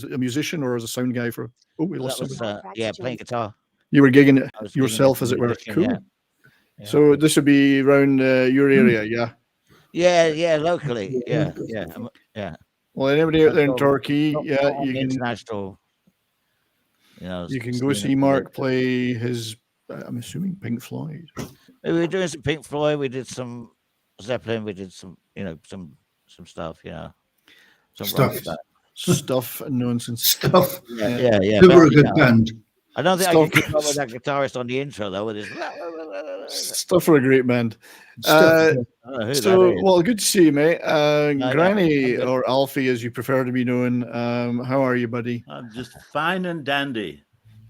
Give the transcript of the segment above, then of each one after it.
as a musician or as a sound guy for? Oh, we lost somebody. Playing guitar. You were gigging it yourself, as it were. Cool. Yeah. So this would be around your area, yeah. Yeah, locally. Yeah. Well, anybody out there in Turkey, you can international. You can go see Mark play his. I'm assuming Pink Floyd. We were doing some Pink Floyd. We did some Zeppelin. We did some, some stuff. Some stuff and nonsense stuff. Yeah. They were a good band. I don't think I can keep up with that guitarist on the intro though. With his stuff for a great band. Well, good to see you, mate. Granny or Alfie, as you prefer to be known. How are you, buddy? I'm just fine and dandy.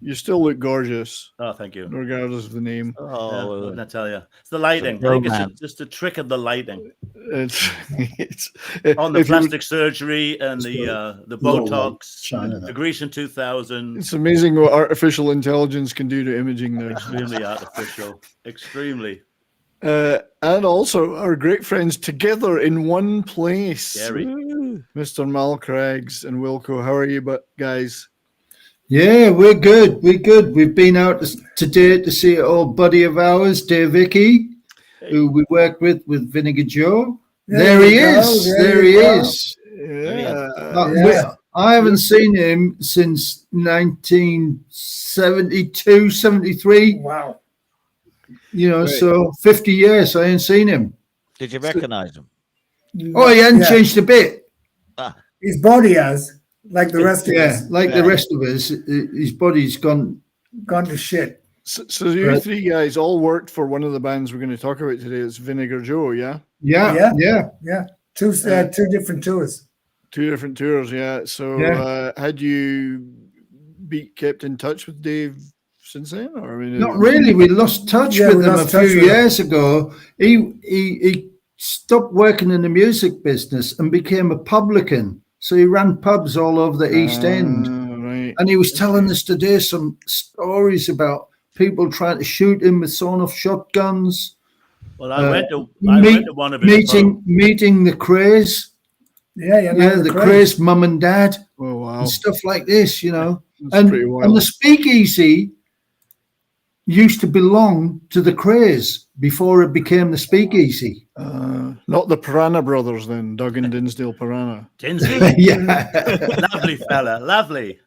You still look gorgeous. Oh, thank you. Regardless of the name. Oh, what did I tell you? It's the lighting. I think it's just a trick of the lighting. It's on the plastic surgery and the Botox, the Grecian 2000. It's amazing what artificial intelligence can do to imaging now. Extremely artificial. Extremely. And also our great friends together in one place. Gary. Mr. Mal Craigs and Wilco. How are you, guys? Yeah, we're good. We've been out today to see an old buddy of ours, Dave Vicky, who we worked with Vinegar Joe. There he is. Yeah. I haven't seen him since 1972, 73. Wow. So 50 years I ain't seen him. Did you recognize him? Oh, he hadn't changed a bit. His body has. Like the rest of us. The rest of us, his body's gone to shit. So you three guys all worked for one of the bands we're going to talk about today. It's Vinegar Joe, yeah? Yeah. Two different tours. 2 different tours, yeah. So had you kept in touch with Dave since then? Or not really. We lost touch with him a few years ago. He stopped working in the music business and became a publican. So he ran pubs all over the East End. Right. And he was telling us today some stories about people trying to shoot him with sawn-off shotguns. Well, I went to one of his meeting the Craze. The Craze mum and dad. Oh, wow. And stuff like this, And the Speakeasy used to belong to the Craze before it became the Speakeasy. Not the Piranha Brothers, then. Doug and Dinsdale Piranha. Dinsdale? Yeah. Lovely fella. Lovely.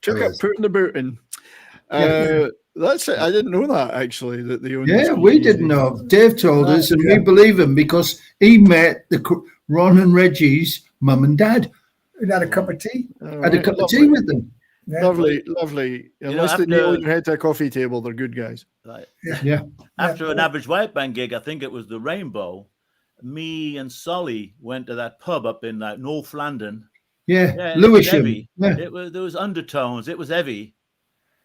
Took up putting the boot in. That's it. I didn't know that, actually. That they owned we didn't know. Dave told us, and we believe him because he met Ron and Reggie's mum and dad. And had a cup of tea. Had a cup of tea with them. Yeah. Lovely. Unless they nail your head to a coffee table, they're good guys. Right. Yeah. After an Average White Band gig, I think it was the Rainbow, me and Solly went to that pub up in North London. Yeah, Lewisham. There was undertones. It was heavy.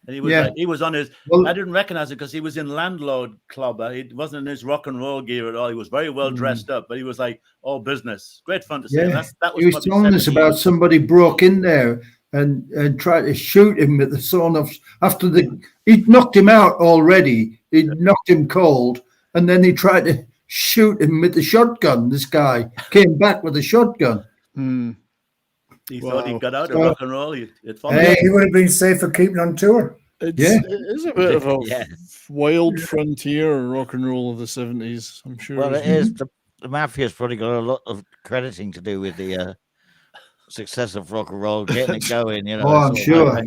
And he was on his. I didn't recognize it because he was in Landlord Club. He wasn't in his rock and roll gear at all. He was very well dressed up, but he was like all business. Great fun to see. Yeah. He was telling us about somebody broke in there and tried to shoot him with the sawn-off. He'd knocked him out already. He'd knocked him cold, and then he tried to shoot him with the shotgun. This guy came back with a shotgun. He thought he got out of rock and roll. He would have been safer keeping on tour. It is a bit of a wild frontier rock and roll of the 70s, I'm sure. Well, it is. The Mafia's probably got a lot of crediting to do with the success of rock and roll, getting it going. I'm sure.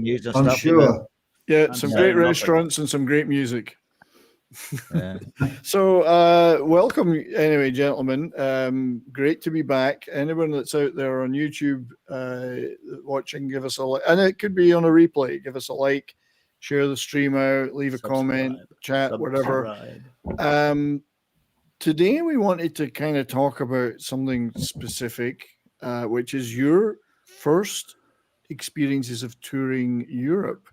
Yeah, some great restaurants and some great music. Yeah. So welcome anyway, gentlemen. Great to be back. Anyone that's out there on YouTube watching, give us a like, and it could be on a replay. Give us a like, share the stream out, leave a comment, chat, whatever. Today we wanted to kind of talk about something specific, which is your first experiences of touring Europe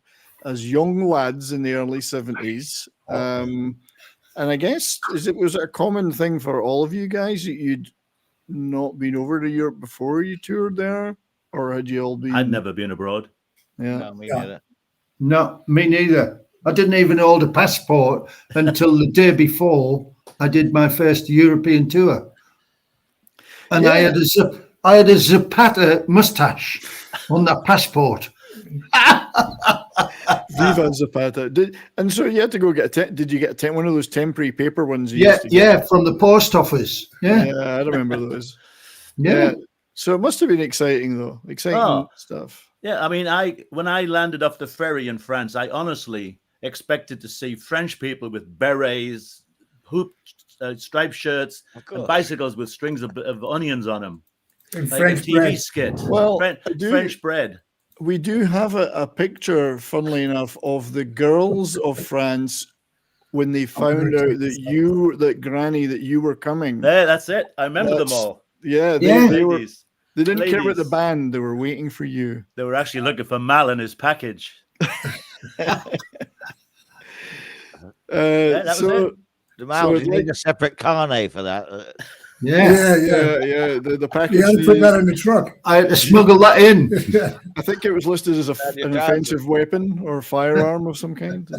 as young lads in the early 70s. And I guess was it a common thing for all of you guys that you'd not been over to Europe before you toured there? Or had you all been? I'd never been abroad. Yeah. No, me neither. No, me neither. I didn't even hold a passport until the day before I did my first European tour. And I had a Zapata mustache. on that passport. Viva Zapata. And so you had to go get did you get one of those temporary paper ones? Yeah, from the post office. Yeah, I remember those. yeah. So it must have been exciting, though. Exciting stuff. Yeah, I mean, when I landed off the ferry in France, I honestly expected to see French people with berets, striped shirts, and bicycles with strings of onions on them. And like French a TV bread. skit. Well, French bread. We do have a picture, funnily enough, of the girls of France when they found out that Granny, that you were coming. Yeah, that's it. I remember them all. Yeah, they didn't care about the band. They were waiting for you. They were actually looking for Mal in his package. That was it. The Mal, you need a separate carnet for that. Yeah. The package. You had to put that in the truck. I had to smuggle that in. I think it was listed as an offensive weapon or firearm of some kind.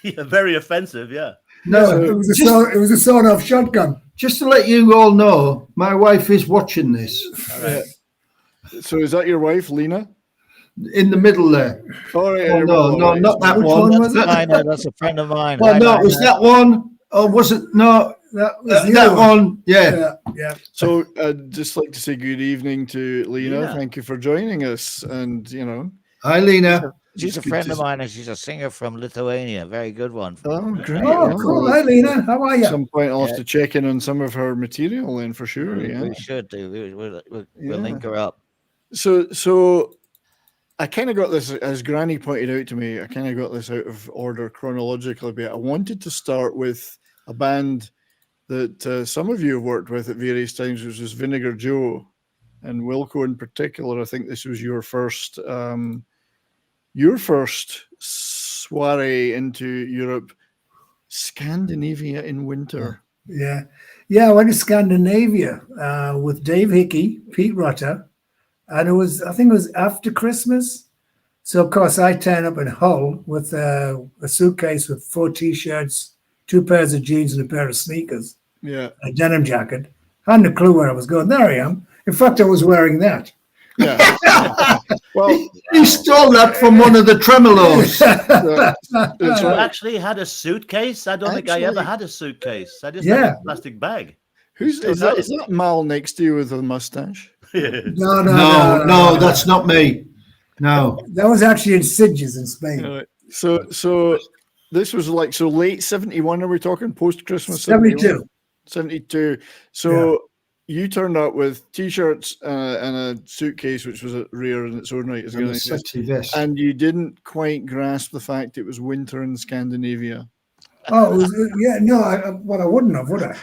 Yeah, very offensive. Yeah. No, it was a sawed-off shotgun. Just to let you all know, my wife is watching this. So is that your wife, Lena? In the middle there. Oh, no, not that Which one. one was it? That's a friend of mine. Well, no, it was that one. Or was it? No, That was the that other one. Yeah. Yeah. So I'd just like to say good evening to Lena. Yeah. Thank you for joining us. And, Hi, Lena. She's a friend of mine, and she's a singer from Lithuania. Very good one. Oh, great. Oh, cool. Hi, Lena. How are you? At some point, I'll have to check in on some of her material then for sure. Yeah. We should do. We'll link her up. So I kind of got this, as Granny pointed out to me, I kind of got this out of order chronologically, but I wanted to start with a band that some of you have worked with at various times, which was Vinegar Joe and Wilco in particular. I think this was your first soiree into Europe, Scandinavia in winter. Yeah. Yeah, I went to Scandinavia with Dave Hickey, Pete Rutter, and I think it was after Christmas. So, of course, I turned up in Hull with a suitcase with 4 T-shirts, 2 pairs of jeans and a pair of sneakers, a denim jacket. I hadn't a clue where I was going. There I am. In fact, I was wearing that. Yeah. Well, he stole that from one of the tremolos. You actually had a suitcase? I don't think I ever had a suitcase. I just had a plastic bag. Is that Mal next to you with a mustache? No, that's not me. No. That was actually in Sitges in Spain. So this was like late 71. Are we talking post Christmas? 72. 72. So you turned up with T-shirts and a suitcase, which was rare in its own right. And a sexy vest. And you didn't quite grasp the fact it was winter in Scandinavia. Oh, it was, I wouldn't have, would I?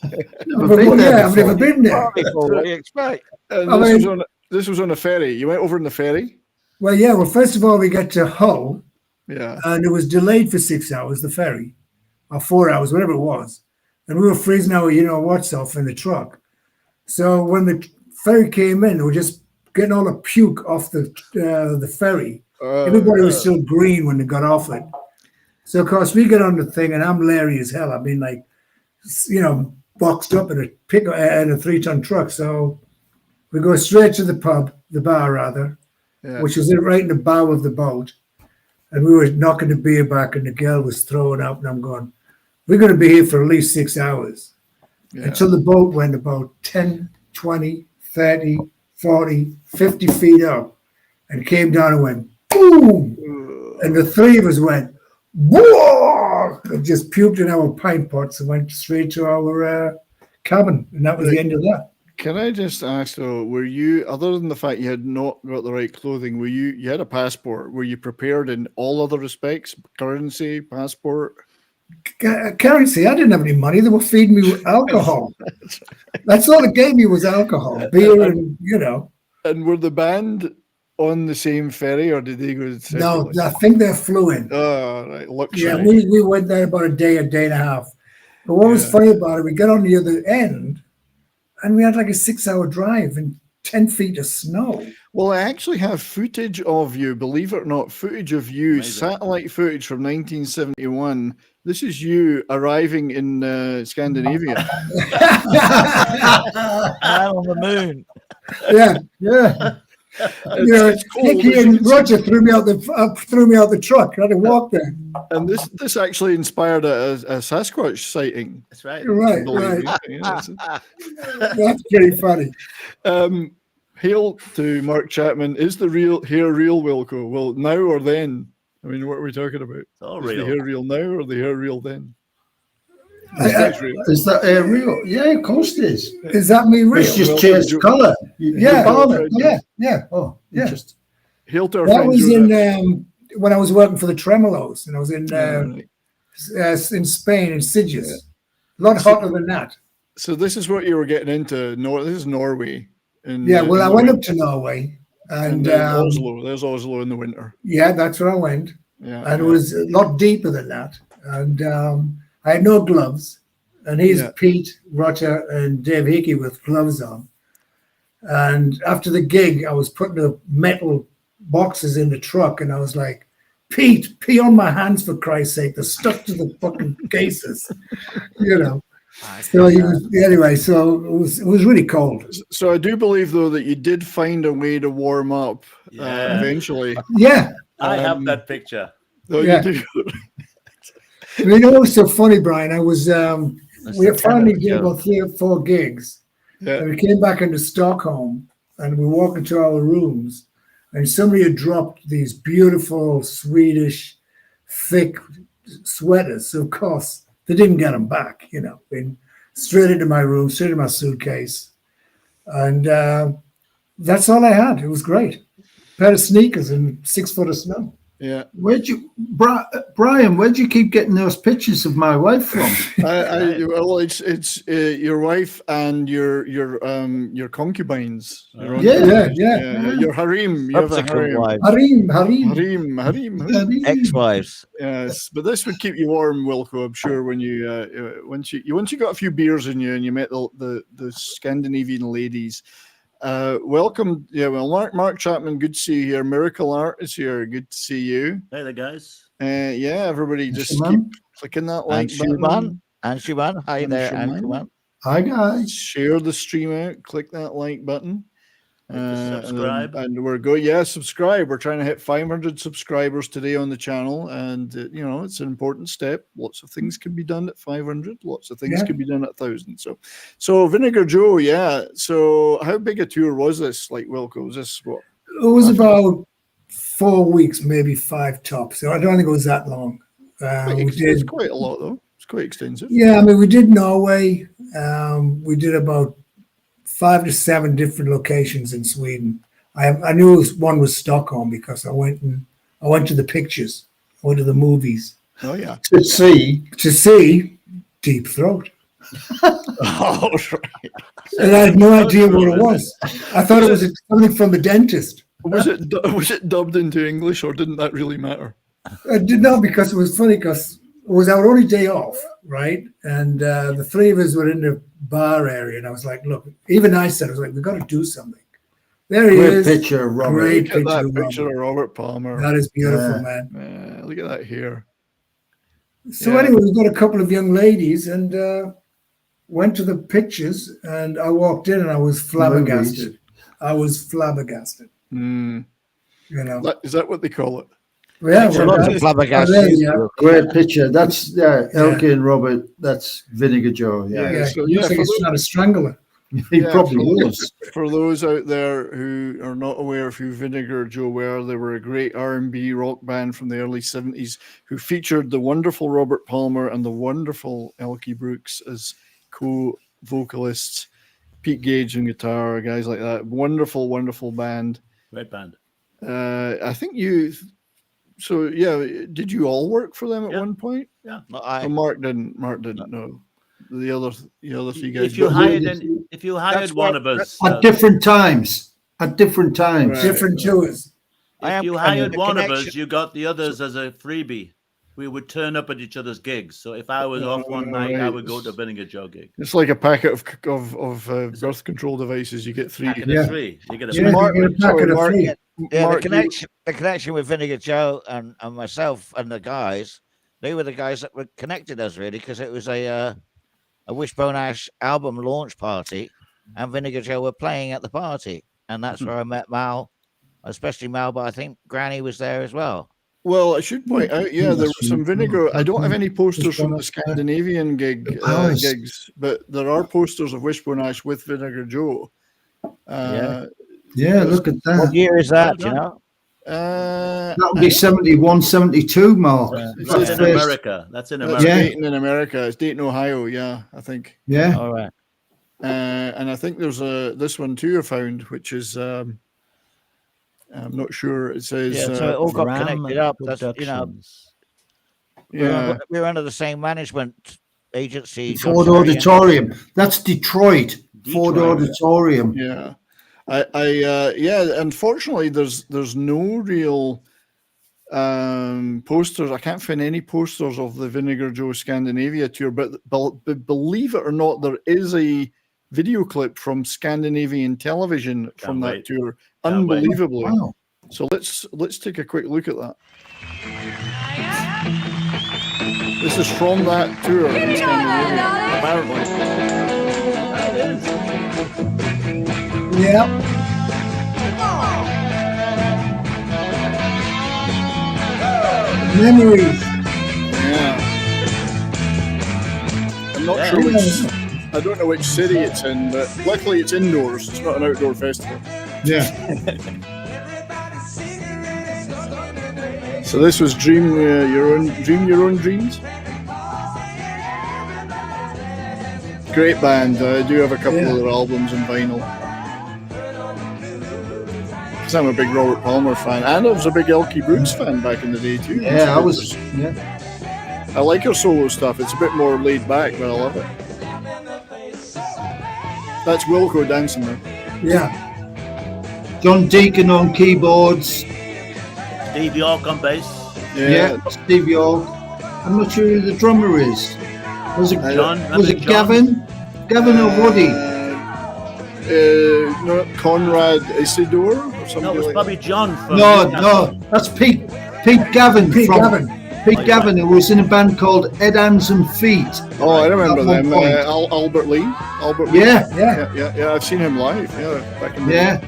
I've never been there. What do you expect? And this was on a ferry. You went over on the ferry? Well, first of all, we got to Hull. Yeah. And it was delayed for 6 hours, the ferry, or 4 hours, whatever it was. And we were freezing our, what's off in the truck. So when the ferry came in, we were just getting all the puke off the ferry. Everybody was still green when they got off it. So, of course, we get on the thing, and I'm leery as hell. I've been, boxed up in a 3-ton truck. So we go straight to the bar, which was right in the bow of the boat. And we were knocking the beer back, and the girl was throwing up, and I'm going, we're going to be here for at least 6 hours. Until the boat went about 10, 20, 30, 40, 50 feet up and came down and went, boom! And the 3 of us went, whoa! And just puked in our pint pots and went straight to our cabin. And that was the end of that. Can I just ask, though, were you, other than the fact you had not got the right clothing, you had a passport, were you prepared in all other respects? Currency, passport? Currency, I didn't have any money. They were feeding me with alcohol. That's all it gave me was alcohol, beer, and And were the band on the same ferry, or did they go separately? No, I think they flew in. Oh, right. Luxury. Yeah, we went there about a day and a half. But what was funny about it, we got on the other end, and we had like a 6-hour drive and 10 feet of snow. Well, I actually have footage of you, believe it or not, satellite footage from 1971. This is you arriving in Scandinavia. Man on the moon. Yeah. Nicky and Roger threw me out the truck. I had to walk there. And this actually inspired a Sasquatch sighting. That's right. Right. That's pretty funny. Hail to Mark Chapman. Is the hair real, Wilco? Well, now or then? I mean, what are we talking about? It's all Is real. the hair real now or the hair real then? Is that hair real? Yeah, of course it is. Is that me real? It's just changed colour. Yeah. Oh, Yeah. Hail to our That friend was Joe. in when I was working for the Tremolos, and I was in Spain, in Sitges. A lot hotter than that. So this is what you were getting into. This is Norway. Well, I went up to Norway. And then Oslo. There's Oslo in the winter. Yeah, that's where I went. Yeah. And it was a lot deeper than that. And I had no gloves. And here's Pete, Roger, and Dave Hickey with gloves on. And after the gig, I was putting the metal boxes in the truck, and I was like, Pete, pee on my hands for Christ's sake. They're stuck to the fucking cases. So anyway, so it was really cold. So I do believe though that you did find a way to warm up eventually. Yeah, I have that picture. Oh, you do. You know what's so funny, Brian? I was we finally did about 3 or 4 gigs, and we came back into Stockholm, and we walked into our rooms, and somebody had dropped these beautiful Swedish thick sweaters. So of course, they didn't get them back, straight into my room, straight into my suitcase. And that's all I had. It was great. A pair of sneakers and 6 foot of snow. Yeah. Brian, where'd you keep getting those pictures of my wife from? Well, it's your wife and your concubines. Your harem. You have a harem. Harem. Ex-wives. Yes, but this would keep you warm, Wilco. I'm sure when you once you got a few beers in you and you met the Scandinavian ladies. Welcome. Mark Chapman, good to see you here. Miracle Art is here. Good to see you. Hey there, guys. Everybody just keep clicking that like button. And Shuban. Hi there, and Shuban. Hi, guys. Share the stream out. Click that like button. Subscribe. And we're going. Yeah, subscribe. We're trying to hit 500 subscribers today on the channel, and it's an important step. Lots of things can be done at 500. Lots of things can be done at 1,000. So Vinegar Joe. Yeah. So how big a tour was this? Like, Wilco, was this what? It was about 4 weeks, maybe 5 tops. So I don't think it was that long. It's quite a lot though. It's quite extensive. Yeah, I mean, we did Norway. We did about 5 to 7 different locations in Sweden. I knew one was Stockholm because I went to the pictures. I went to the movies. Oh yeah. To see Deep Throat. Oh, right. And I had no idea what it was. I thought it was something from the dentist. Was it dubbed into English, or didn't that really matter? I did not, because it was funny, because it was our only day off, right? And the 3 of us were in the bar area, and I was like, look, even I said, we've got to do something. There he is. Great picture of Robert. Great Look at that picture of Robert Palmer. That is beautiful, man. Look at that hair. So anyway, we've got a couple of young ladies, and went to the pictures, and I walked in, and I was flabbergasted. Mm. Is that what they call it? Yeah, flabbergasted. Great picture. That's Elkie and Robert. That's Vinegar Joe. Yeah. So looks like he's trying to strangle her. He probably was. For those out there who are not aware of who Vinegar Joe were, they were a great R&B rock band from the early 70s who featured the wonderful Robert Palmer and the wonderful Elkie Brooks as co-vocalists. Pete Gage on guitar, guys like that. Wonderful, wonderful band. Great band. I think you. So did you all work for them at one point? Yeah. Mark didn't. No. The other 3 guys. If you hired one of us at different times. Different tours. If you hired one of us, you got the others as a freebie. We would turn up at each other's gigs. So if I was off one night, I would go to Vinegar Joe gig. It's like a packet of birth control devices. You get 3. You get 3. You get a packet of 3. The connection with Vinegar Joe and myself and the guys, they were the guys that were connected us, really, because it was a Wishbone Ash album launch party, and Vinegar Joe were playing at the party, and that's where I met Mal especially Mel, but I think Granny was there as well. Well, I should point out, there were some Vinegar. I don't have any posters from the Scandinavian gigs, but there are posters of Wishbone Ash with Vinegar Joe. Yeah, look at that. What year is that? Do you know? That would be 71, 72, Mark. That's in America. That's in America. Dayton in America. It's Dayton, Ohio. Yeah, I think. Yeah. All right. And I think there's this one too I found, which is I'm not sure. It says so it all got connected up. That's, we're under the same management agency. Ford Auditorium. That's Detroit. Ford Auditorium. Yeah. Unfortunately, there's no real posters. I can't find any posters of the Vinegar Joe Scandinavia tour, but believe it or not, there is a video clip from Scandinavian television from that tour. Unbelievably. Wow. So let's take a quick look at that. This is from that tour in Scandinavia, apparently. Yeah. Memories. Yeah. I'm not sure which. I don't know which city it's in, but luckily it's indoors. It's not an outdoor festival. Yeah. So this was Dream Your Own Dreams. Great band. I do have a couple of their albums on vinyl. Because I'm a big Robert Palmer fan, and I was a big Elkie Brooks fan back in the day too. Yeah, I was. Yeah. I like her solo stuff. It's a bit more laid back, but I love it. That's Wilco dancing there. Yeah. John Deacon on keyboards. Steve York on bass. Yeah, Steve York. I'm not sure who the drummer is. Was it John? Was it Gavin? Gavin or Woody? No, Conrad Isidore or something. No, it was like probably that. John. From No, that's Pete Gavin. Pete Gavin, who was in a band called Head, Hands and Feet. Oh, I remember them. Albert Lee. Yeah. I've seen him live. Yeah, back in the day.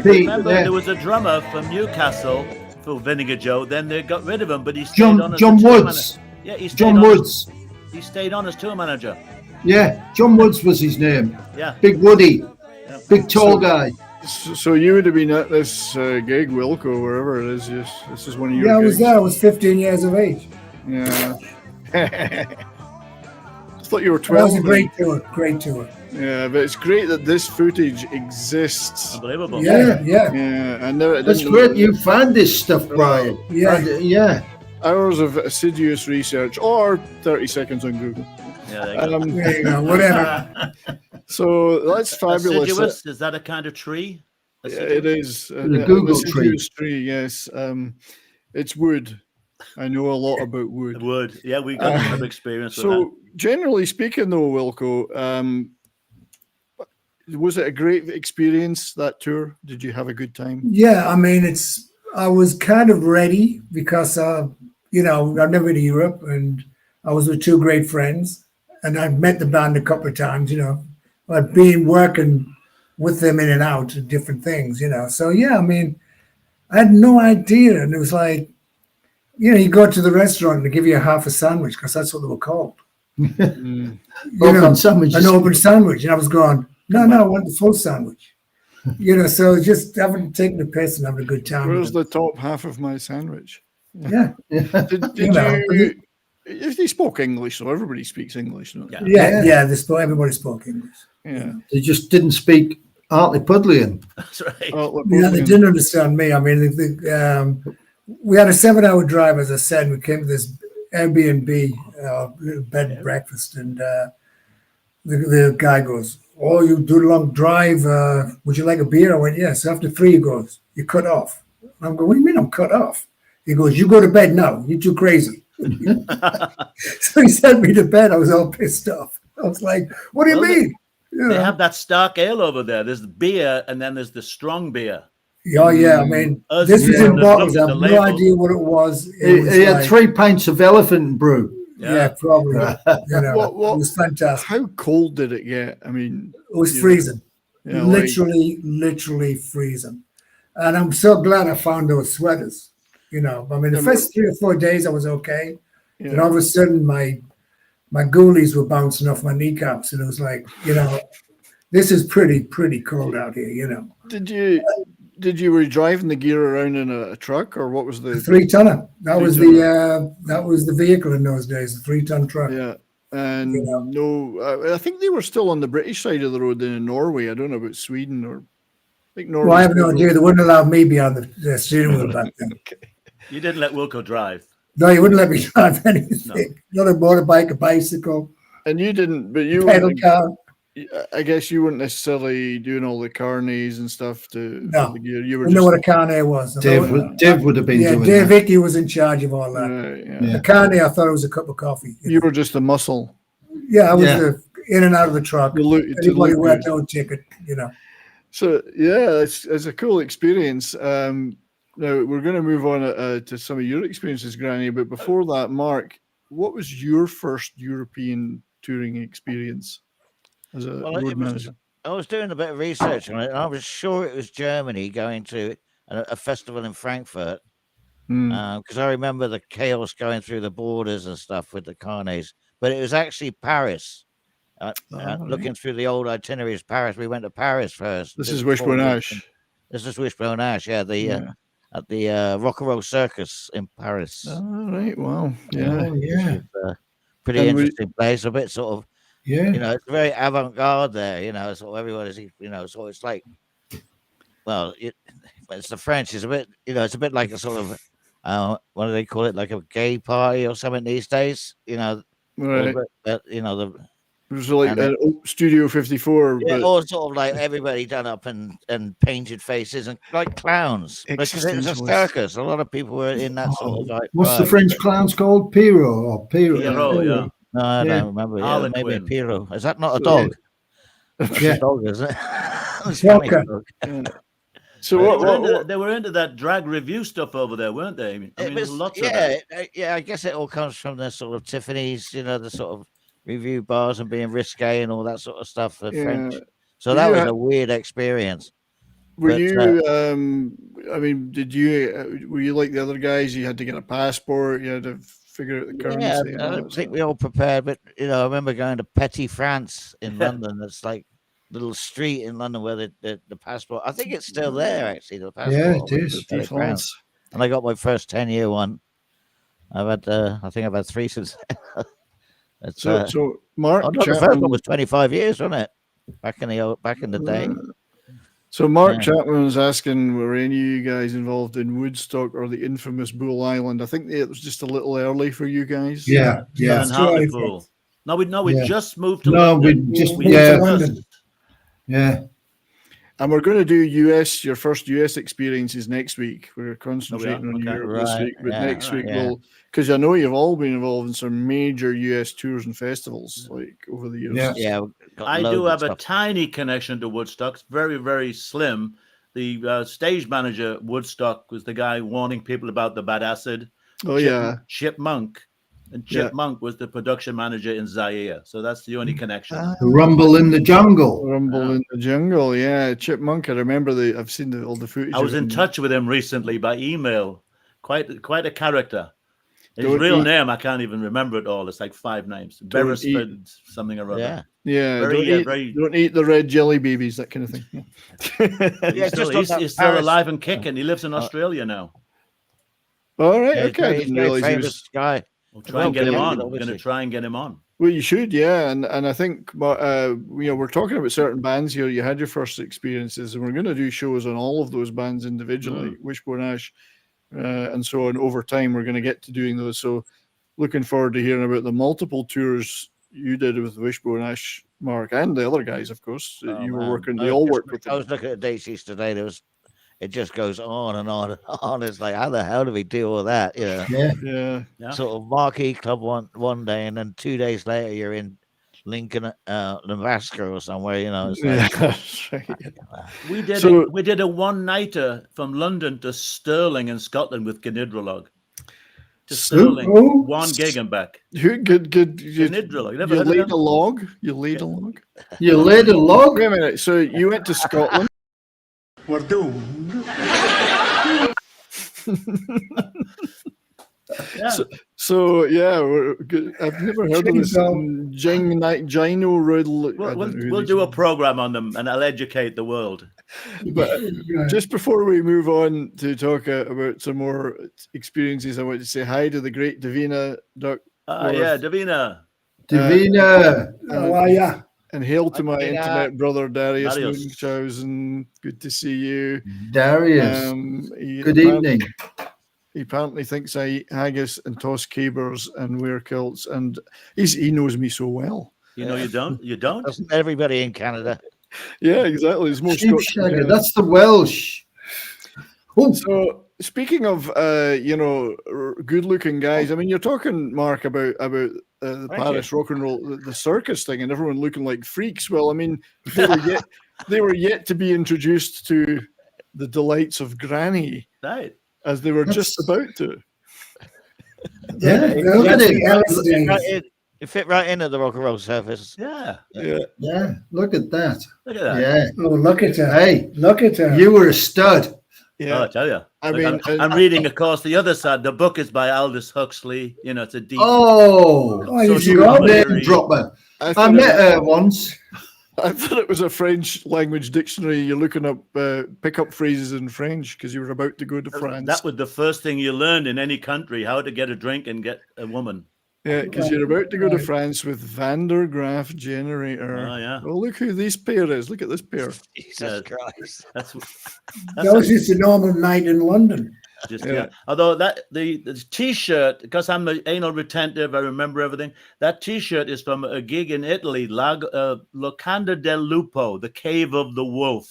Pete, remember, there was a drummer from Newcastle for Vinegar Joe. Then they got rid of him, but he stayed on as John a tour Woods. manager. Yeah, John Woods. He stayed on as tour manager. Yeah, John Woods was his name. Yeah. Big Woody. Yeah. Big tall guy. So you would have been at this gig, Wilco, wherever it is. Yes, this is one of your Yeah, I was gigs. there. I was 15 years of age. Yeah. I thought you were 12. That was a great tour. Yeah, but it's great that this footage exists. Unbelievable. Yeah. And that's great. You found this stuff, Brian. Yeah. Hours of assiduous research, or 30 seconds on Google. Yeah, there you go. Whatever. So that's fabulous. Assiduous, is that a kind of tree? It is. The Google tree. Yes. It's wood. I know a lot about wood. Wood. Yeah, we got some experience with So generally speaking, though, Wilco, was it a great experience, that tour? Did you have a good time? Yeah, I mean, I was kind of ready because, I've never been to Europe, and I was with two great friends, and I've met the band a couple of times, I've been working with them in and out of different things, So, yeah, I mean, I had no idea. And it was like, you go to the restaurant and they give you a half a sandwich because that's what they were called. Open sandwiches. An open sandwich. And I was going, no, I want the full sandwich. So just having taken the piss and having a good time. Where's the top half of my sandwich? Yeah. Did you? If they spoke English, so everybody speaks English, don't they? Yeah. Everybody spoke English. Yeah. They just didn't speak Hartley-Pudlian. That's right. Yeah, they didn't understand me. I mean, we had a 7-hour drive, as I said. And we came to this Airbnb, little bed and breakfast, and the guy goes, "Oh, you do a long drive. Would you like a beer?" I went, "Yes." After 3, he goes, "You're cut off." I'm going, "What do you mean I'm cut off?" He goes, "You go to bed now. You're too crazy." So he sent me to bed. I was all pissed off. I was like, "What do you mean?" They have that Stark Ale over there. There's the beer, and then there's the strong beer. Oh, yeah. I mean, this was in bottles. I have no idea what it was. He had 3 pints of elephant brew. Yeah, probably. It was fantastic. How cold did it get? I mean, it was freezing. Literally freezing. And I'm so glad I found those sweaters. You know, I mean, the first 3 or 4 days I was okay. Yeah. Then all of a sudden my ghoulies were bouncing off my kneecaps, and it was like, you know, this is pretty cold out here, you know. Were you driving the gear around in a truck, or what was the 3-tonner? That was the vehicle in those days, the 3-ton truck. Yeah. And you know? no, I think they were still on the British side of the road in Norway. I don't know about Sweden, or I think Norway. Well, I have no idea. They wouldn't allow me beyond the steering wheel back then. Okay. You didn't let Wilco drive. No, you wouldn't let me drive anything. Not a motorbike, a bicycle. And you didn't, but you pedal car. I guess you weren't necessarily doing all the carnets and stuff to no. the gear. You were I know what a carnet was. Dave would have been doing Dave that. Vicky was in charge of all that. Right, yeah. The carnet, I thought it was a cup of coffee. You were just a muscle. Yeah, I was in and out of the truck. Anybody who had no ticket, you know. So yeah, it's a cool experience. Now we're going to move on to some of your experiences, Granny. But before that, Mark, what was your first European touring experience as a road manager? I was doing a bit of research on it, and I was sure it was Germany, going to a festival in Frankfurt, because I remember the chaos going through the borders and stuff with the carnets. But it was actually Paris. Looking through the old itineraries, Paris. We went to Paris first. This is Wishbone Ash. This is Wishbone Ash. Yeah, at the Rock and Roll Circus in Paris. All right. Wow. Yeah. Yeah. Pretty interesting place. A bit sort of. Yeah. You know, it's very avant-garde there. You know, sort of everybody's. You know, so it's like. Well, it's the French. It's a bit. You know, it's a bit like a sort of. What do they call it? Like a gay party or something these days. You know. Right. You know the. It was like Studio 54. Yeah, but all sort of like everybody done up and painted faces and like clowns. Because it was a circus. A lot of people were in that sort of like. What's the French clowns called? Pierrot or Pierrot? Pierrot, yeah. No, I don't remember. Yeah, maybe a Pierrot. Is that not a dog? Yeah. A dog, isn't it? So they were into that drag review stuff over there, weren't they? I mean, lots of that. Yeah, I guess it all comes from the sort of Tiffany's, you know, the sort of review bars and being risque and all that sort of stuff for French. So that was a weird experience. Were you? I mean, were you like the other guys? You had to get a passport. You had to figure out the currency. Yeah, I don't think we all prepared, but you know, I remember going to Petit France in London. That's like a little street in London where the passport. I think it's still there actually. The passport. Yeah, it is. And I got my first 10-year one. I think I've had 3 since. So Mark, the first one was 25 years, wasn't it? Back in the day. So Mark Chapman was asking, were any of you guys involved in Woodstock or the infamous Bull Island? I think it was just a little early for you guys. Yeah. No, we just moved to London. Yeah. And we're going to do your first US experiences next week. We're concentrating on Europe this week, but next week we'll, because I know you've all been involved in some major US tours and festivals like over the years. Yeah. I do have a tiny connection to Woodstock. It's very, very slim. The stage manager at Woodstock was the guy warning people about the bad acid. Chip Monk. And Chip Monk was the production manager in Zaire. So that's the only connection. The Rumble in the Jungle. In the Jungle, yeah. Chip Monk, I remember I've seen all the footage. I was in touch with him recently by email. Quite a character. His real name, I can't even remember it all. It's like 5 names. Beresford, something or other. Yeah. Don't eat the red jelly babies, that kind of thing. He's still alive and kicking. He lives in Australia now. All right, okay. He's a very famous guy. We'll try and get him on. We're going to try and get him on. Well, you should, yeah. And I think we're talking about certain bands here. You had your first experiences, and we're going to do shows on all of those bands individually, Wishbone Ash, and so on. Over time, we're going to get to doing those. So, looking forward to hearing about the multiple tours you did with Wishbone Ash, Mark, and the other guys, of course. You were working. They all worked with them. I was looking at dates yesterday. It just goes on and on and on. It's like, how the hell do we do all that? You know? Yeah. Sort of marquee club one day, and then 2 days later you're in Lincoln, Nebraska or somewhere. You know. It's like, We did a one-nighter from London to Stirling in Scotland with Gnidrolog. To Stirling, 1 gig and back. Good. Gnidrolog. You laid a log. You laid a log. You laid a log. Wait a minute. So you went to Scotland. We're doomed. Yeah. So yeah, we're good. I've never heard of this. Gino Riddle. We'll do a program on them, and I'll educate the world. But just before we move on to talk about some more experiences, I want to say hi to the great Davina Duck. Yeah, Davina. Yeah. And hail to my internet brother Darius Munchausen. Good to see you, Darius. Good evening. He apparently thinks I eat haggis and toss cabers and wear kilts, and he knows me so well. You know, you don't. You don't. Doesn't everybody in Canada? Yeah, exactly. It's most that's the Welsh. Oh. So speaking of good-looking guys, I mean, you're talking, Mark, about the Paris rock and roll, the circus thing, and everyone looking like freaks. Well, I mean, they were yet to be introduced to the delights of granny, right? As they were just about to. Yeah, it fit right into the rock and roll surface. Yeah. Look at that. Look at that. Yeah. Oh, look at her. Hey, look at her. You were a stud. Yeah, I tell you. I mean, I'm reading, of course, the other side. The book is by Aldous Huxley. You know, it's a deep. You got name dropper. I met her once. I thought it was a French language dictionary. You're looking up pickup phrases in French because you were about to go to France. That was the first thing you learned in any country: how to get a drink and get a woman. Yeah, because you're about to go to France with Graaf Generator. Oh, yeah. Well, look who this pair is. Look at this pair. Jesus Christ. That was just a normal night in London. Although the T-shirt, because I'm an anal retentive, I remember everything. That T-shirt is from a gig in Italy, Locanda del Lupo, the Cave of the Wolf.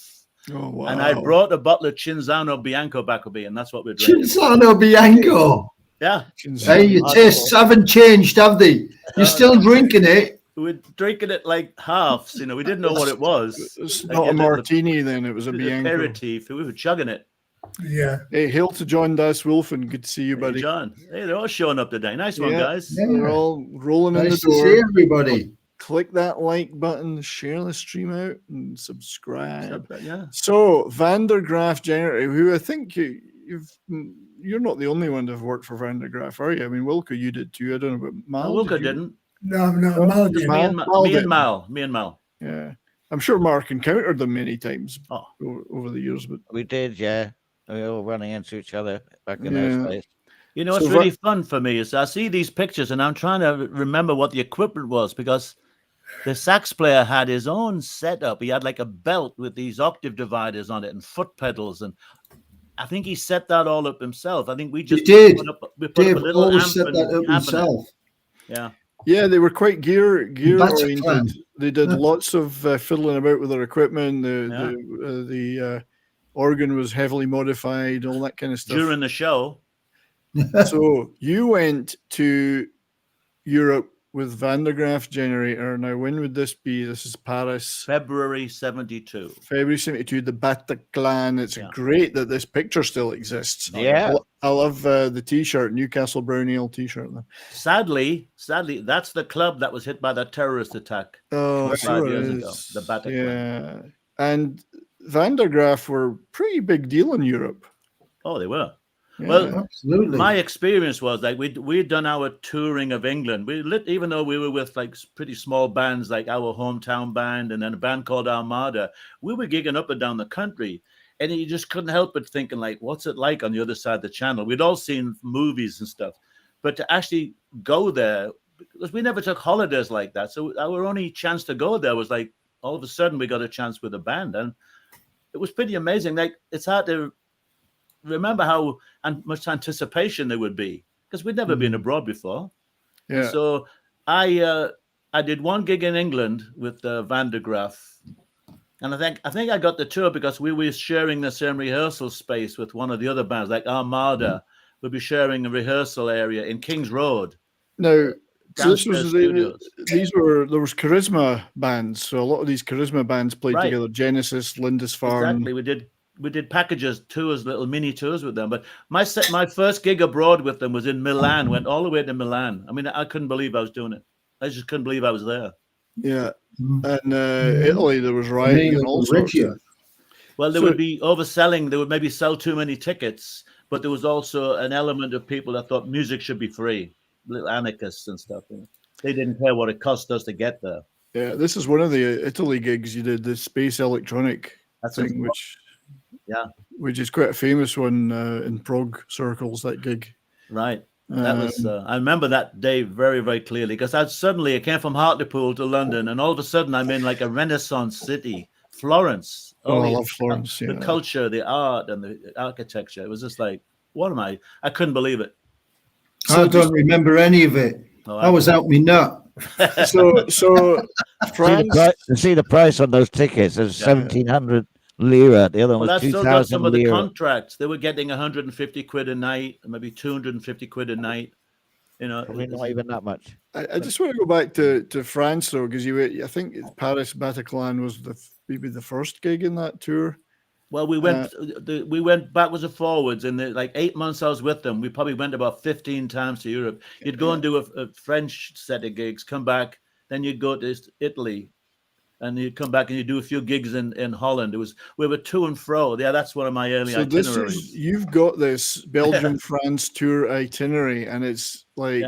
Oh, wow. And I brought a bottle of Cinzano Bianco back with me, and that's what we're drinking. Cinzano Bianco. Yeah. Hey, your tastes haven't changed, have they? You're still drinking it. We're drinking it like halves. You know, we didn't know what it was. It's not a martini then. It was a Bianco. Aperitif. We were chugging it. Yeah. Hey, hail to John Das Wolfen. Good to see you, buddy. Hey, John. Hey, they're all showing up today. Nice one, guys. Yeah. They're all rolling in the Nice door. to see everybody. Click that like button, share the stream out, and subscribe. Yeah. So, Graaf Generator, who I think you're not the only one to have worked for Graaf, are you? I mean, Wilco, you did too. I don't know about Mal. Wilco didn't. No, Mal did. Me and Mal. Yeah. I'm sure Mark encountered them many times over the years. But we did, yeah. We were all running into each other back in those days. You know, what's really fun for me is I see these pictures and I'm trying to remember what the equipment was, because the sax player had his own setup. He had like a belt with these octave dividers on it and foot pedals, and I think he set that all up himself. I think we just put up a Dave little always set that up himself. Yeah, they were quite gear oriented. They did lots of fiddling about with their equipment. The organ was heavily modified, all that kind of stuff during the show. So you went to Europe with Graaf Generator. Now, when would this be? This is Paris. February 72. February 72, the Bataclan. It's great that this picture still exists. Yeah. I love the T-shirt, Newcastle Brown Ale T-shirt. Sadly, that's the club that was hit by that terrorist attack 5 years ago. The Bataclan. Yeah. And Graaf were a pretty big deal in Europe. Oh, they were. Yeah, well, absolutely. My experience was like we'd done our touring of England. Even though we were with like pretty small bands like our hometown band and then a band called Armada, we were gigging up and down the country, and you just couldn't help but thinking like, what's it like on the other side of the channel? We'd all seen movies and stuff, but to actually go there, because we never took holidays like that, so our only chance to go there was like all of a sudden we got a chance with a band, and it was pretty amazing. Like, it's hard to remember how much anticipation there would be, because we'd never been abroad before. Yeah. So I did one gig in England with Graaf, and I think I got the tour because we were sharing the same rehearsal space with one of the other bands, like Armada. We'd be sharing a rehearsal area in King's Road. Now, so there was charisma bands. So a lot of these charisma bands played together. Genesis, Lindisfarne. Exactly. We did packages, tours, little mini tours with them. But my first gig abroad with them was in Milan. Went all the way to Milan. I mean, I couldn't believe I was doing it. I just couldn't believe I was there. Yeah, and Italy, there was rioting and all sorts. Well, there would be overselling. They would maybe sell too many tickets. but there was also an element of people that thought music should be free, little anarchists and stuff. They didn't care what it cost us to get there. Yeah, this is one of the Italy gigs you did, the Space Electronic thing, which is quite a famous one in prog circles, that gig. Right. That was, I remember that day very, very clearly, because I came from Hartlepool to London, and all of a sudden I'm in like a Renaissance city, Florence. I love Florence. The culture, the art, and the architecture. It was just like, what am I? I couldn't believe it. I don't remember any of it. I was out me nut. So France. See the price on those tickets is 1,700 lira. The other one was 2,000 some of the lira. contracts. They were getting 150 quid a night, maybe 250 quid a night. Probably not even that much. I just want to go back to France though, because I think Paris Bataclan was maybe the first gig in that tour. Well, we went backwards and forwards. In the 8 months I was with them, we probably went about 15 times to Europe. You'd go and do a French set of gigs, come back, then you'd go to Italy, and you'd come back and you'd do a few gigs in Holland. We were to and fro. Yeah, that's one of my early itineraries. You've got this Belgium France tour itinerary, and it's like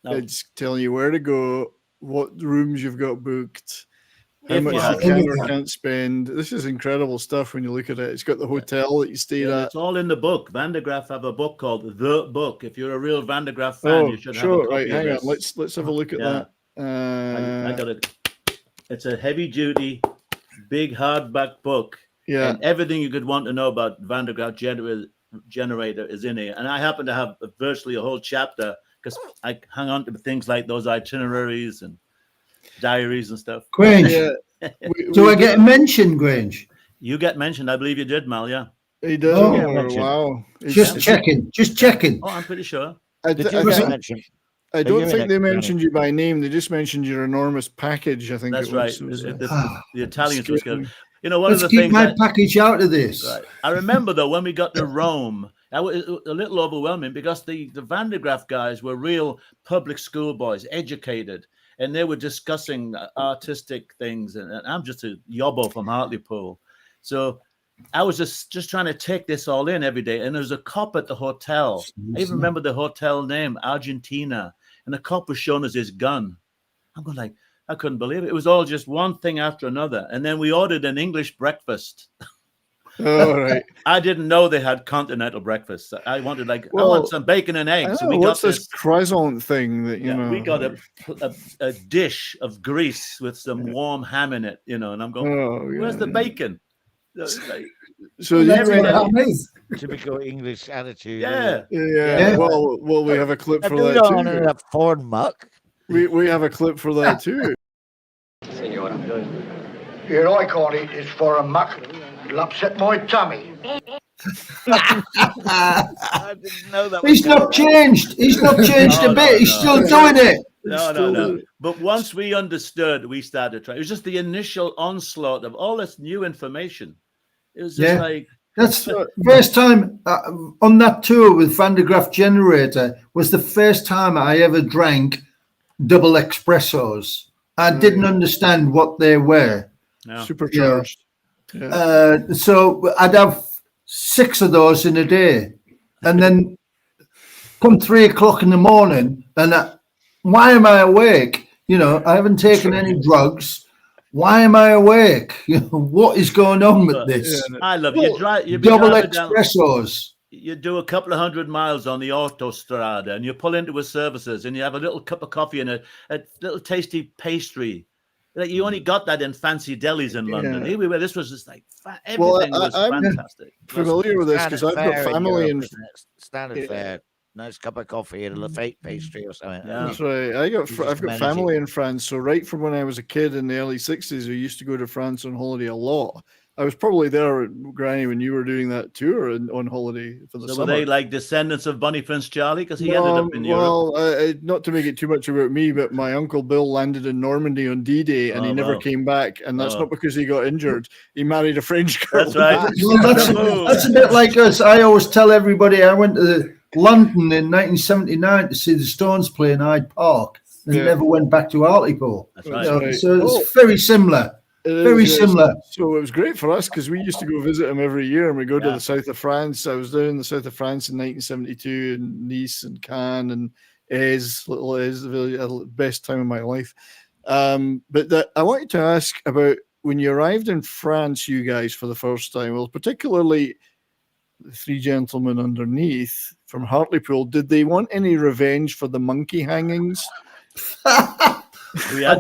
it's telling you where to go, what rooms you've got booked, how much you can or can't spend. This is incredible stuff when you look at it. It's got the hotel that you stayed at. It's all in the book. Van der Graaf have a book called The Book. If you're a real Van der Graaf fan, you should have a copy hang of on. this. Let's have a look at that. I got it. It's a heavy-duty, big hardback book. Yeah. And everything you could want to know about Van der Graaf Generator is in here. And I happen to have virtually a whole chapter because I hang on to things like those itineraries and diaries and stuff. Grange, do I get mentioned, Grange? You get mentioned. I believe you did, Mal, yeah. He does. Oh, wow. Just checking. Oh, I'm pretty sure. I don't think they mentioned you by name. They just mentioned your enormous package, I think. That's right. The Italians was good. One Let's of the keep things my package out of this. Right. I remember, though, when we got to Rome, that was a little overwhelming because the Van der Graaf guys were real public school boys, educated, and they were discussing artistic things. And I'm just a yobbo from Hartlepool. So I was just trying to take this all in every day. And there was a cop at the hotel. I even remember the hotel name, Argentina. And the cop was showing us his gun. I'm going like, I couldn't believe it. It was all just one thing after another. And then we ordered an English breakfast. Oh, right. I didn't know they had continental breakfast. I wanted I want some bacon and eggs. So we what's got this croissant thing that, you know? We got a dish of grease with some warm ham in it, and I'm going, where's the bacon? So typical English attitude. Yeah. Well, we have a clip for that too. That foreign muck. We have a clip for that too. Senora. Yeah, I can't eat this foreign muck. It'll upset my tummy. I didn't know that. He's not changed. He's not changed a bit. He's still doing it. No. But once we understood, we started trying. It was just the initial onslaught of all this new information. It was just like... That's the first time on that tour with Van der Graaf Generator was the first time I ever drank double espressos. I didn't understand what they were. No. Supercharged. So I'd have 6 of those in a day. And then come 3 o'clock in the morning, and why am I awake? I haven't taken any drugs. Why am I awake? What is going on with this? I love you. Double espressos. You do a couple of 100 miles on the autostrada, and you pull into a services, and you have a little cup of coffee and a little tasty pastry. Like you only got that in fancy delis in London. Here we were. This was just like everything was fantastic. Familiar with this because I've got family in standard fare. Nice cup of coffee and a fake pastry or something. Yeah. That's right. I've got family in France. So right from when I was a kid in the early 60s, we used to go to France on holiday a lot. I was probably there, Granny, when you were doing that tour on holiday for the summer. Were they like descendants of Bunny Prince Charlie? Because he ended up in Europe. Well, not to make it too much about me, but my uncle Bill landed in Normandy on D-Day and he never came back. And that's not because he got injured. He married a French girl. That's right. That's a bit like us. I always tell everybody I went to London in 1979 to see the Stones play in Hyde Park and never went back to Hartlepool. That's right. So it's very similar. Very similar. So it was great for us because we used to go visit him every year, and we go to the south of France. I was down in the south of France in 1972 in Nice and Cannes and little Aise, the best time of my life. But I wanted to ask about when you arrived in France, you guys, for the first time. Well, particularly the three gentlemen underneath from Hartlepool. Did they want any revenge for the monkey hangings? I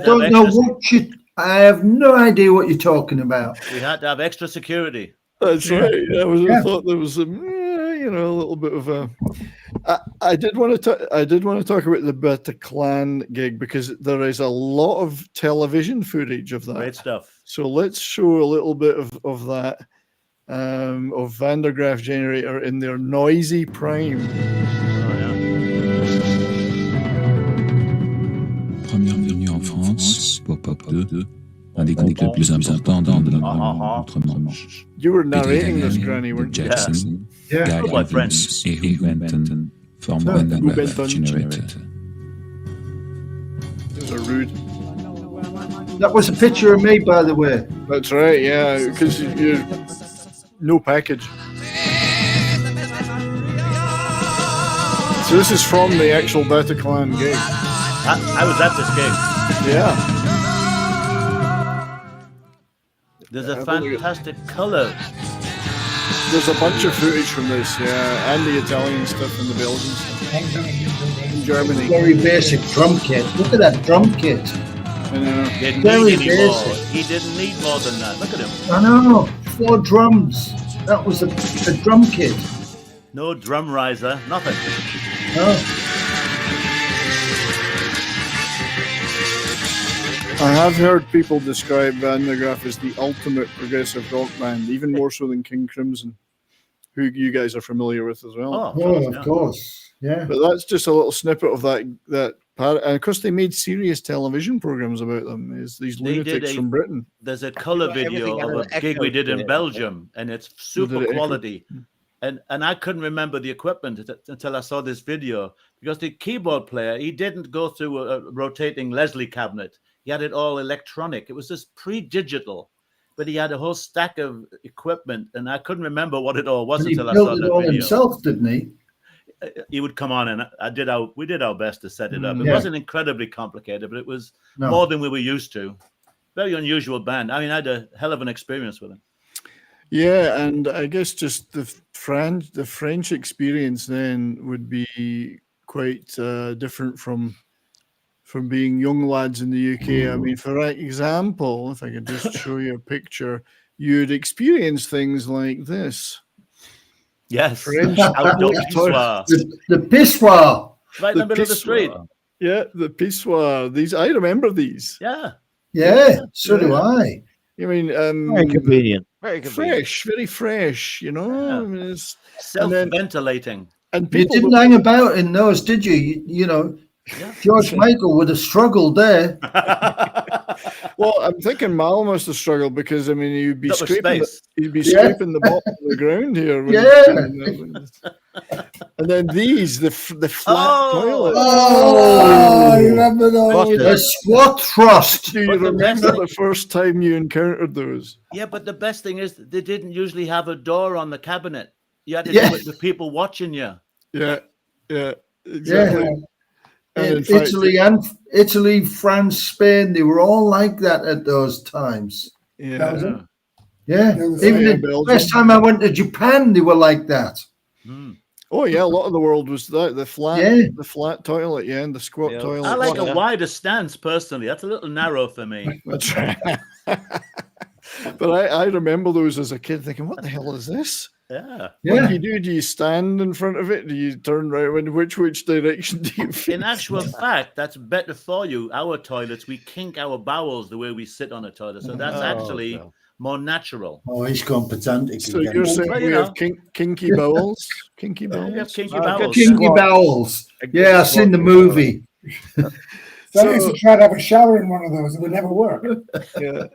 don't know what I have no idea what you're talking about. We had to have extra security. That's right. I thought there was a little bit of a. I did want to talk about the Bataclan gig because there is a lot of television footage of that. Great stuff. So let's show a little bit of that of Graaf Generator in their noisy prime. Première venue en France, Pop-Up 2, un des groupes les plus importants dans le outre-Manche. You were narrating this, Granny, weren't you? Jackson, Yeah. Guy My Evans friends. et Hugh Benton forment Graaf Generator. Those are rude. That was a picture of me, by the way. That's right, yeah, because you're no package. So this is from the actual Bataclan gig. I was at this gig. Yeah. There's a fantastic color. There's a bunch of footage from this, yeah, and the Italian stuff and the Belgian stuff. In Germany. Very basic drum kit. Look at that drum kit. I know. Didn't Very need any more. basic. He didn't need more than that. Look at him. I know. 4 drums. That was a drum kit. No drum riser. Nothing. No. I have heard people describe Van der Graaf as the ultimate progressive rock band, even more so than King Crimson, who you guys are familiar with as well. Of course. Yeah. But that's just a little snippet of that part. And of course, they made serious television programs about them. Is these lunatics from Britain? There's a color video of a gig we did in Belgium, and it's super quality. And I couldn't remember the equipment until I saw this video, because the keyboard player, he didn't go through a rotating Leslie cabinet. He had it all electronic. It was just pre-digital, but he had a whole stack of equipment, and I couldn't remember what it all was And he until I saw built that it all video. himself, didn't he? He would come on, and we did our best to set it up. It Yeah. wasn't incredibly complicated, but it was more than we were used to. Very unusual band. I mean, I had a hell of an experience with him. Yeah, and I guess just the French experience then would be quite different from being young lads in the UK. I mean, for example, if I could just show you a picture, you'd experience things like this. Yes, French outdoor pissoir. The pissoir. Right in the middle of the street. Yeah, the pissoir. I remember these. Yeah. Yeah, so do I. I mean, Very convenient. Very convenient. fresh, very fresh, you know. Yeah. I mean, it's, Self-ventilating. and You people didn't hang about in those, did you? You know, Yeah. George Michael would have struggled there. Well, I'm thinking Mal must have struggled because I mean you'd be That was scraping space. the bottom of the ground here. And then the flat toilet. Oh, I remember those. The squat thrust. Do you But the best remember the first time you encountered those? Yeah, but the best thing is they didn't usually have a door on the cabinet. You had to Yeah. do it with people watching you. Yeah, exactly. Yeah. And in fact, Italy, France, Spain, they were all like that at those times. That was yeah. it. Yeah. Yeah, Even yeah, the Belgium. first time I went to Japan, they were like that. Oh yeah, a lot of the world was that the flat toilet, and the squat toilet. I like a wider stance personally. That's a little narrow for me. That's right. But I remember those as a kid thinking, what the hell is this? Yeah. What do you do? Do you stand in front of it? Do you turn right? Which direction do you face? In actual fact, that's better for you. Our toilets, we kink our bowels the way we sit on a toilet. So that's actually more natural. Oh, he's gone pedantic So again. you're saying Well, we you have kinky bowels? Kinky We have bowels? kinky bowels. Kinky bowels. Yeah, I've seen the movie. So I used to try to have a shower in one of those. It would never work. Yeah.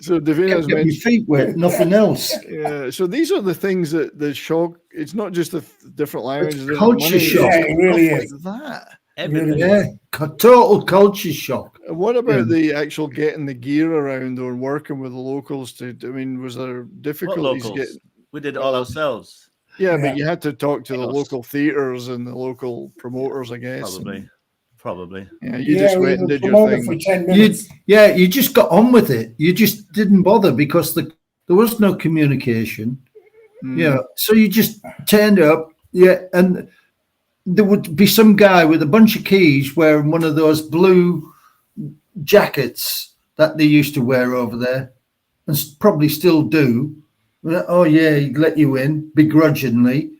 So Davina's Get your mentioned. feet wet, nothing else. Yeah. So these are the things that the shock. It's not just the different languages. It's culture shock. Yeah, it really stuff is. like that. Everything. Yeah, total culture shock. What about the actual getting the gear around or working with the locals? Was there difficulties getting? We did it all ourselves. Yeah, but you had to talk to the local theaters and the local promoters, I guess. Probably. Yeah, you just went and did your thing. For 10 minutes. You just got on with it. You just didn't bother because there was no communication. Yeah, so you just turned up. Yeah, and there would be some guy with a bunch of keys wearing one of those blue jackets that they used to wear over there, and probably still do. Oh yeah, he'd let you in begrudgingly,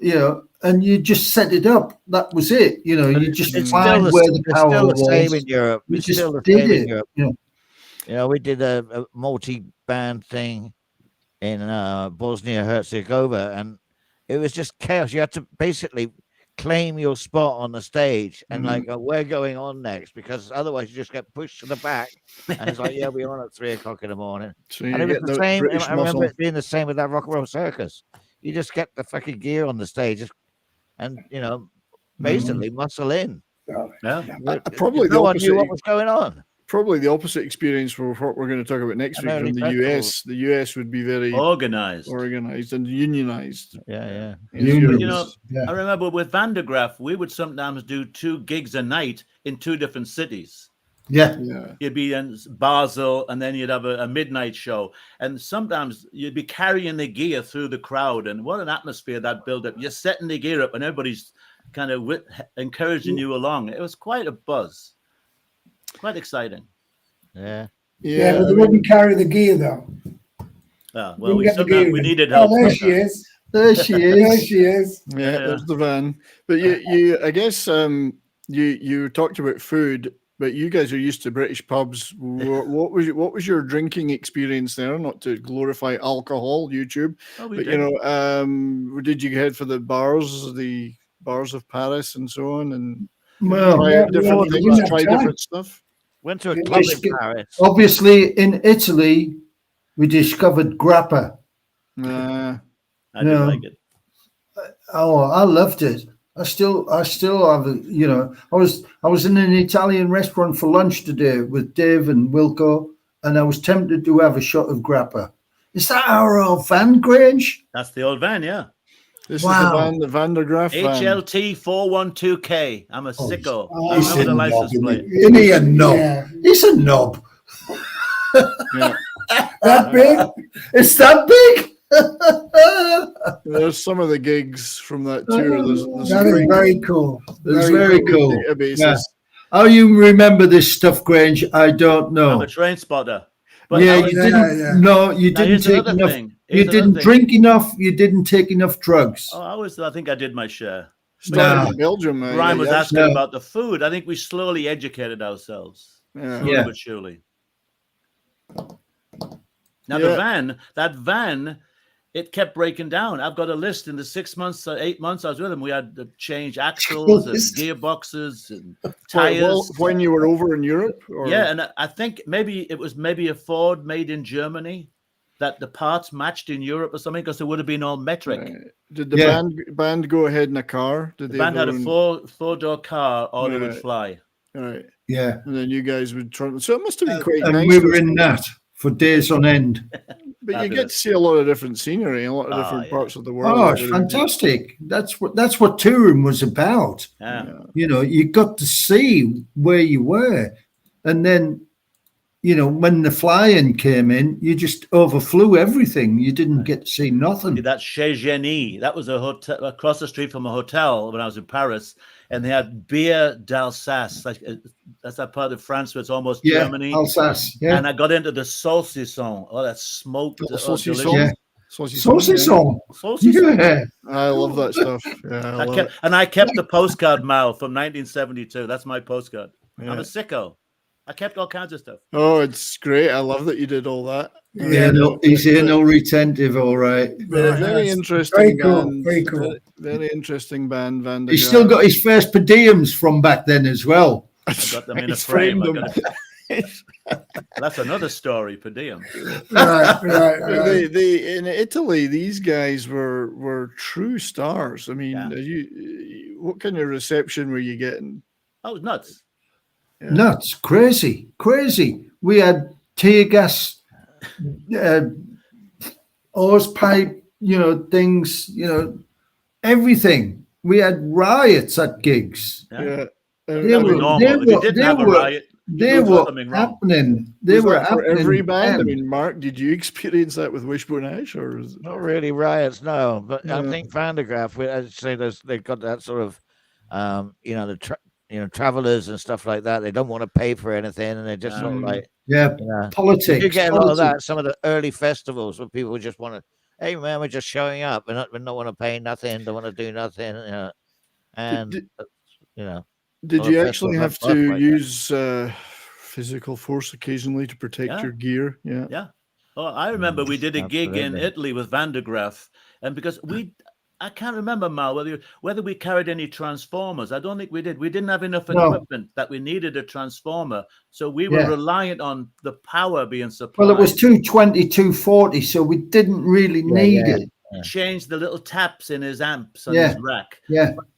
and you just set it up. That was it. You just find where the power was. Same in Europe. You just did it. We did a multi-band thing in Bosnia Herzegovina, and it was just chaos. You had to basically claim your spot on the stage and we're going on next, because otherwise you just get pushed to the back, and it's like, yeah, we're on at 3 o'clock in the morning. So and it was the same. I remember it being the same with that rock and roll circus. You just get the fucking gear on the stage and basically muscle in. Probably no one knew what was going on. Probably the opposite experience for what we're going to talk about next week from the US. The US would be very organized and unionized. Yeah. I remember with Van der Graaf, we would sometimes do 2 gigs a night in 2 different cities. Yeah. You'd be in Basel, and then you'd have a midnight show. And sometimes you'd be carrying the gear through the crowd. And what an atmosphere that built up. You're setting the gear up, and everybody's kind of encouraging you along. It was quite a buzz. Quite exciting. Yeah, but they wouldn't carry the gear, though. Well, we needed help. Oh, there she is. There she is. Yeah, there's the van. But you I guess you talked about food, but you guys are used to British pubs. What was your drinking experience there? Not to glorify alcohol, YouTube, but did you head for the bars of Paris and so on, and try different things, try different stuff? Went to a club in Paris. Obviously, in Italy, we discovered grappa. I didn't like it. Oh, I loved it. I still have it. I was in an Italian restaurant for lunch today with Dave and Wilco, and I was tempted to have a shot of grappa. Is that our old van, Grange? That's the old van, yeah. This is the Van der Graaf van. HLT 412K. I'm a sicko. I He's remember the license plate. Isn't he a knob? Yeah. He's a knob. That big? It's that big? There's some of the gigs from that tour. That is very cool. That's very cool. Databases. Yeah. How you remember this stuff, Grange? I don't know. I'm a train spotter. But you didn't. No, you didn't take enough. You didn't drink enough. You didn't take enough drugs. I think I did my share. Started in Belgium, man. Brian was asking about the food. I think we slowly educated ourselves. Slowly but surely. Now that van, it kept breaking down. I've got a list in the 6 months, 8 months I was with him. We had to change axles and gearboxes and tires. When you were over in Europe? Yeah, and I think it was a Ford made in Germany that the parts matched in Europe or something, because it would have been all metric. Right. Did the band go ahead in a car? Did the band had a four-door car, or it would fly. All right. Yeah. And then you guys would turn. So it must have been quite nice. And we were in that for days on end. But you get to see a lot of different scenery, a lot of different parts of the world. Oh, it's fantastic. That's what touring was about. Yeah. You got to see where you were. And then, when the flying came in, you just overflew everything. You didn't get to see nothing. That Chez Genie, that was a hotel across the street from a hotel when I was in Paris, and they had beer d'Alsace. That's that part of France where it's almost Germany. Alsace. Yeah. And I got into the saucisson. Oh, that smoked saucisson. Yeah. Saucisson. Yeah. I love that stuff. Yeah, I kept the postcard, Mal, from 1972. That's my postcard. Yeah. I'm a sicko. I kept all kinds of stuff. Oh, it's great. I love that you did all that. Yeah, he's anal retentive, all right. Very interesting. Very cool. Very cool. Very interesting band, Van der Graaf. He's still got his first per diems from back then as well. I got them in a frame. That's another story, per diem. Right. In Italy, these guys were true stars. I mean, what kind of reception were you getting? Oh, it was nuts. Nuts, crazy. We had tear gas, hose pipe, things, everything. We had riots at gigs. Yeah. That was normal. If you didn't have a riot, they were happening. They were for happening. every band. I mean, Mark, did you experience that with Wishbone Ash, or not really riots? No, but I think Vandergraaf. I'd say they've got that sort of, travelers and stuff like that. They don't want to pay for anything, and they're just sort of like, politics. You get a lot of that. Some of the early festivals where people just want to, hey man, we're just showing up. We don't want to pay nothing. Don't want to do nothing. Did you actually have to use physical force occasionally to protect your gear? Yeah. Oh, I remember we did a gig in Italy with Vandergraaf, and because I can't remember, Mal, whether we carried any transformers. I don't think we did. We didn't have enough equipment that we needed a transformer, so we were reliant on the power being supplied. Well, it was 220, 240, so we didn't really need it. Changed the little taps in his amps on his rack.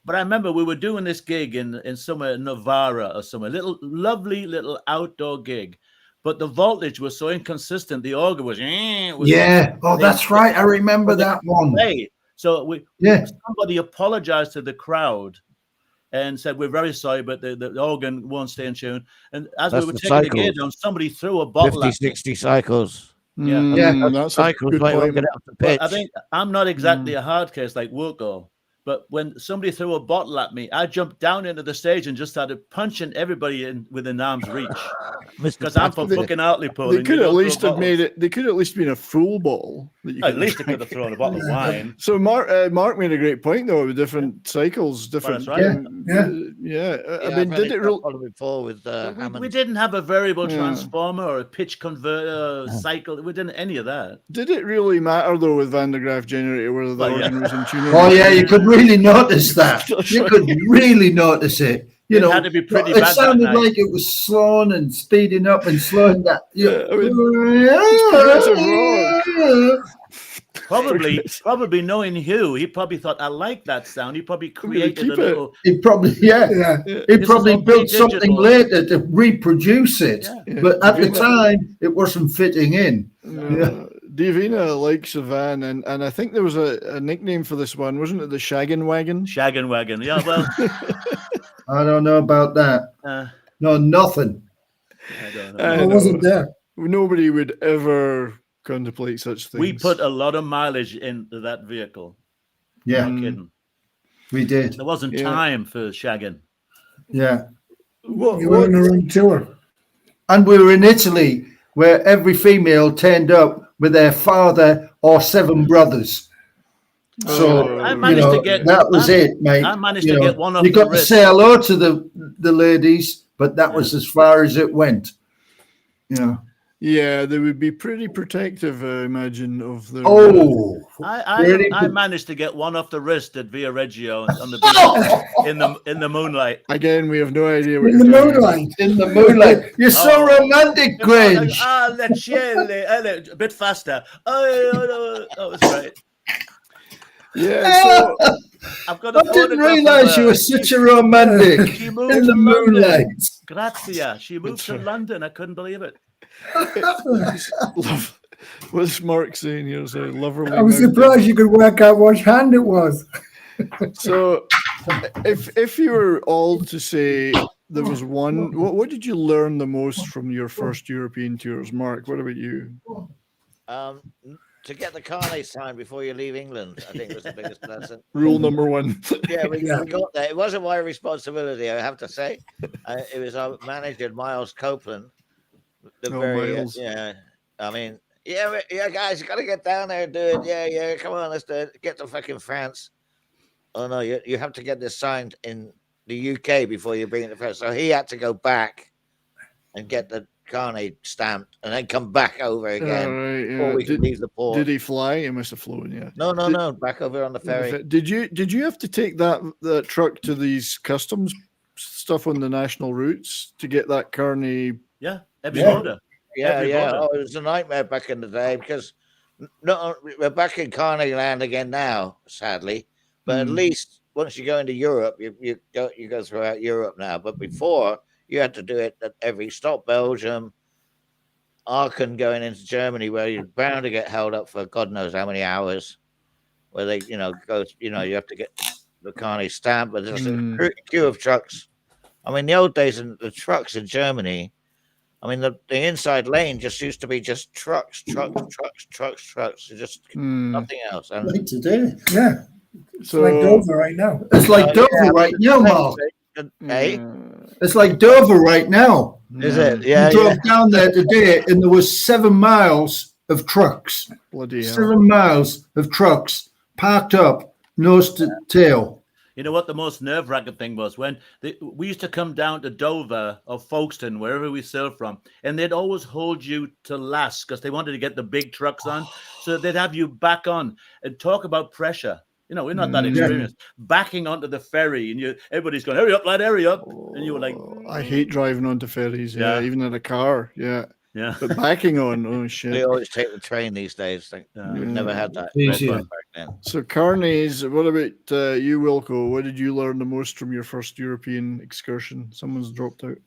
But I remember we were doing this gig in somewhere in Novara or somewhere, lovely little outdoor gig. But the voltage was so inconsistent. The organ was that's right. I remember that one. So somebody apologized to the crowd and said, "We're very sorry, but the organ won't stay in tune." And as we were taking the gear down, somebody threw a bottle 50, 60 cycles. That's cycles. I think I'm not exactly a hard case like Wilco, but when somebody threw a bottle at me, I jumped down into the stage and just started punching everybody in within arm's reach. Because I'm from fucking Hartlepool. They could at least have made it. They could at least been a full bottle. At least they could have thrown a bottle of wine. So Mark made a great point though with different cycles, different. Right. I mean, did it really? Before with we didn't have a variable transformer or a pitch converter cycle. We didn't any of that. Did it really matter though with Graaf Generator whether the organ was in tune? Oh yeah, you could really notice that. You could really notice it. It had to be pretty it bad. Sounded like it was slowing and speeding up and slowing down. Probably knowing Hugh, he probably thought, I like that sound. He probably created a little. He probably built something later to reproduce it, but at the time it wasn't fitting in. Davina likes a van, and I think there was a nickname for this one, wasn't it? The Shaggin' Wagon. Shaggin' Wagon, yeah. Well, I don't know about that. No, nothing. I don't know. I wasn't there. Nobody would ever contemplate such things. We put a lot of mileage into that vehicle. Yeah, no kidding. We did. There wasn't time for shagging. Yeah, you were on a room tour, and we were in Italy, where every female turned up with their father or 7 brothers. So I managed to get that was it, mate. I managed to get one off you the got wrist. to say hello to the ladies, but that was as far as it went. Yeah, they would be pretty protective, I imagine, of their. I managed to get one off the wrist at Via Reggio on the beach in the moonlight. Again, we have no idea what in the moonlight. In the moonlight, you're so romantic, Grinch. Le ciele, a bit faster. That was great. Yeah, so I've got. I didn't realize you were such a romantic in the moonlight. Grazia. She moved to London. I couldn't believe it. What's Mark saying here? So loverly. I was surprised you could work out which hand it was. So, if you were all to say there was one, what did you learn the most from your first European tours, Mark? What about you? To get the carnet signed before you leave England, I think was the biggest lesson. Rule number 1. We got that. It wasn't my responsibility, I have to say. It was our manager, Miles Copeland. Miles. I mean, guys, you got to get down there and do it. Yeah, come on, let's do it. Get to fucking France. Oh, no, you have to get this signed in the UK before you bring it to France. So he had to go back and get the carnet stamped and then come back over again before we could leave the port. Did he fly? He must have flown, yeah. No, back over on the ferry. Did you have to take that truck to these customs stuff on the national routes to get that carnet? Yeah, every border. Yeah. Oh, it was a nightmare back in the day because we're back in carnet land again now, sadly. But at least once you go into Europe, you go throughout Europe now. But before, You had to do it at every stop, Belgium, Aachen going into Germany, where you're bound to get held up for God knows how many hours, where they, you have to get the carnage stamp, but there's a queue of trucks. I mean, the old days, in the trucks in Germany, I mean, the inside lane just used to be just trucks, just nothing else. And like today. Yeah. It's So like Dover right now. It's like Dover right now, Mark. Hey? It's like Dover right now. Is it? Yeah. We drove down there today, and there was 7 miles of trucks. Bloody hell. 7 miles of trucks parked up, nose to tail. You know what the most nerve-wracking thing was? When we used to come down to Dover or Folkestone, wherever we sailed from, and they'd always hold you to last because they wanted to get the big trucks on. So they'd have you back on and talk about pressure. You know, we're not that experienced. Backing onto the ferry, and everybody's going, "Hurry up, lad, hurry up!" And you were like, I hate driving onto ferries. Yeah, even in a car. Yeah. But backing on, oh shit! We always take the train these days. We've never had that. Easier. So, carnies. What about you, Wilco? What did you learn the most from your first European excursion? Someone's dropped out.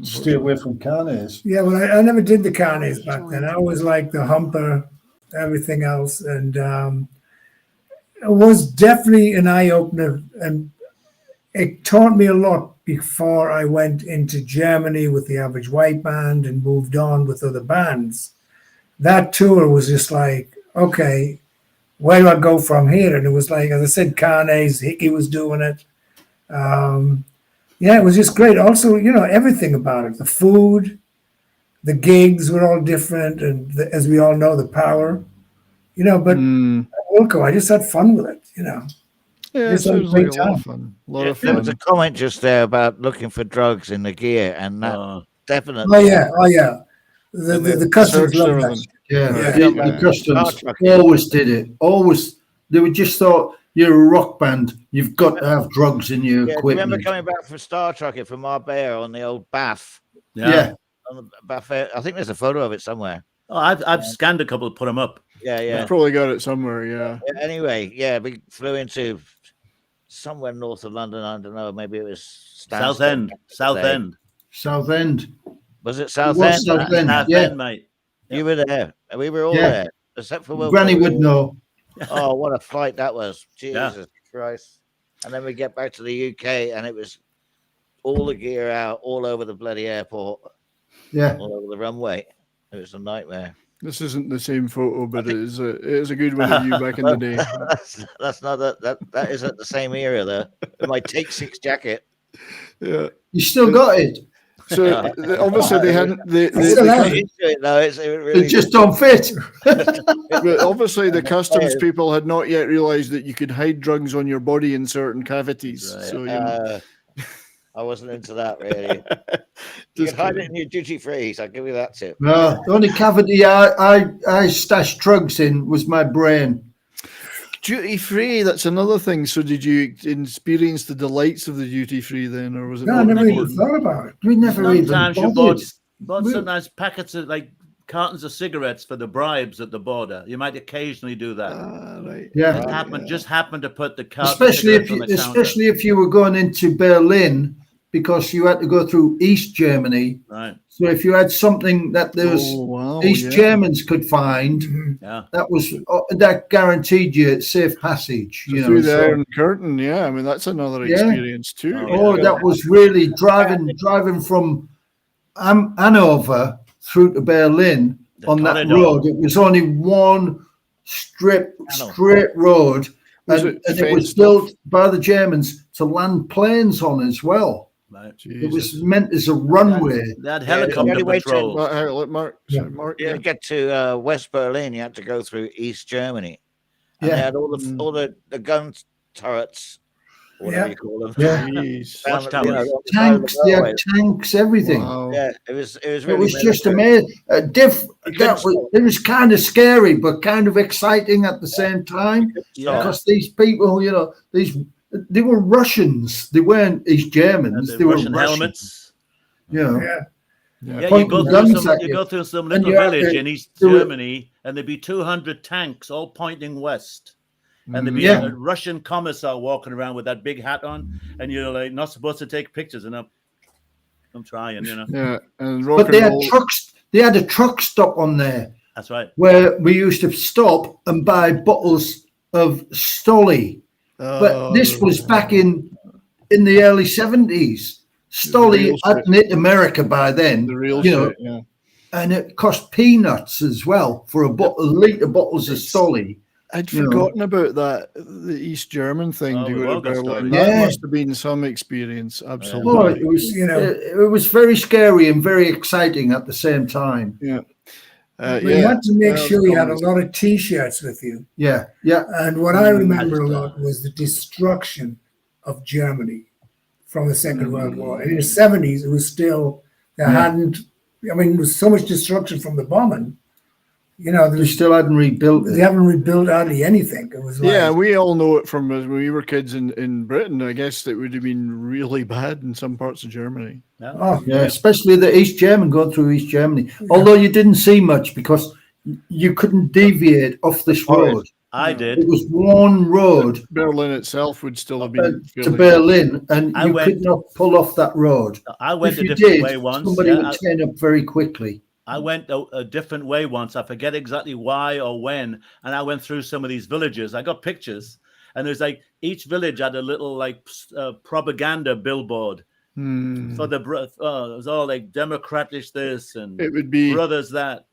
Stay away from carnies. Yeah, well, I never did the carnies back then. I always liked the humper, everything else, and it was definitely an eye opener, and it taught me a lot before I went into Germany with the Average White Band and moved on with other bands. That tour was just like, okay, where do I go from here? And it was like, as I said, Carnes, Hickey was doing it. It was just great. Also, everything about it, the food, the gigs were all different. And as we all know, the power, but Wilco, I just had fun with it, Yeah, it sounds like a lot of fun. There was a comment just there about looking for drugs in the gear, and that definitely. Oh yeah. The customs love that. The customs always did it. Always, they would just thought, you're a rock band, you've got to have drugs in your equipment. Remember coming back from Star Trek from Marbella on the old Bath? Yeah. On the Bath, I think there's a photo of it somewhere. Oh, I've scanned a couple, put them up. Yeah. I've probably got it somewhere. Yeah. Anyway, we flew into somewhere north of London. I don't know. Maybe it was Southend. Was it Southend? Southend, mate. You were there. We were all there, except for Granny would know. Oh, what a flight that was! Jesus Christ! And then we get back to the UK, and it was all the gear out, all over the bloody airport. Yeah, all over the runway. It was a nightmare. This isn't the same photo, but it is a good one of you back in the day. That's not that isn't the same era though. With my Take 6 jacket. Yeah, you still got it. So obviously they hadn't. They just don't fit. But obviously the customs people had not yet realised that you could hide drugs on your body in certain cavities. Right. So I wasn't into that really. You can hide it in your duty freeze. I'll give you that tip. No, the only cavity I stashed drugs in was my brain. Duty free, that's another thing. So did you experience the delights of the duty free then, or was it? No, I never even thought about it. We never Sometimes even you bought sometimes packets of cartons of cigarettes for the bribes at the border. You might occasionally do that. Right. Yeah. Just happened to put the carton. Especially if you were going into Berlin, because you had to go through East Germany. Right. So if you had something that those East Germans could find, that guaranteed you safe passage. Through the Iron Curtain, I mean that's another experience too. That was really driving from Hanover through to Berlin on that road. It was only one straight road, and it was built by the Germans to land planes on as well. Right. It was meant as a runway. That helicopter patrol. Mark, to get to West Berlin, you had to go through East Germany. And they had all the gun turrets, whatever you call them. Tanks, everything. Wow. Yeah, it was really. It was just amazing. It was kind of scary, but kind of exciting at the same time. Because these people, they were Russians. They weren't East Germans. They were Russian helmets. Yeah. You go through some little village in East Germany, and there'd be 200 tanks all pointing west. And there'd be a Russian commissar walking around with that big hat on, and you're not supposed to take pictures. And I'm trying, you know. Yeah, and rock But and they had roll. trucks. They had a truck stop on there That's right. where we used to stop and buy bottles of Stolly. But this was back in the early 70s. Stolly hadn't hit America by then. The real you know, shit, yeah. And it cost peanuts as well for a litre bottles of Stolly. I'd forgotten about that, the East German thing. Oh, to we've go all to got Berlin. stories. That Yeah. must have been some experience. Oh, Absolutely. it was, You know. it was very scary and very exciting at the same time. Yeah. You had to make Well, sure you had a almost- lot of T-shirts with you. Yeah, yeah. And what I remember a lot was the destruction of Germany from the Second World War. And in the 70s, it was still, there hadn't, I mean, there was so much destruction from the bombing. You know, They still hadn't rebuilt they it. haven't rebuilt hardly anything. It was like, Yeah, we all know it from when we were kids in Britain. I guess it would have been really bad in some parts of Germany. oh, Yeah, especially the East German, going through East Germany. Although you didn't see much because you couldn't deviate off this road. I did. It was one road Berlin itself would still have been to fairly- Berlin, and I you went- could not pull off that road. I went If a you different did, way once. somebody Yeah, would turn up very quickly. I went a different way once. I forget exactly why or when. And I went through some of these villages. I got pictures. And there's like each village had a little like propaganda billboard. For the it was all like democratic this and It would be brothers that.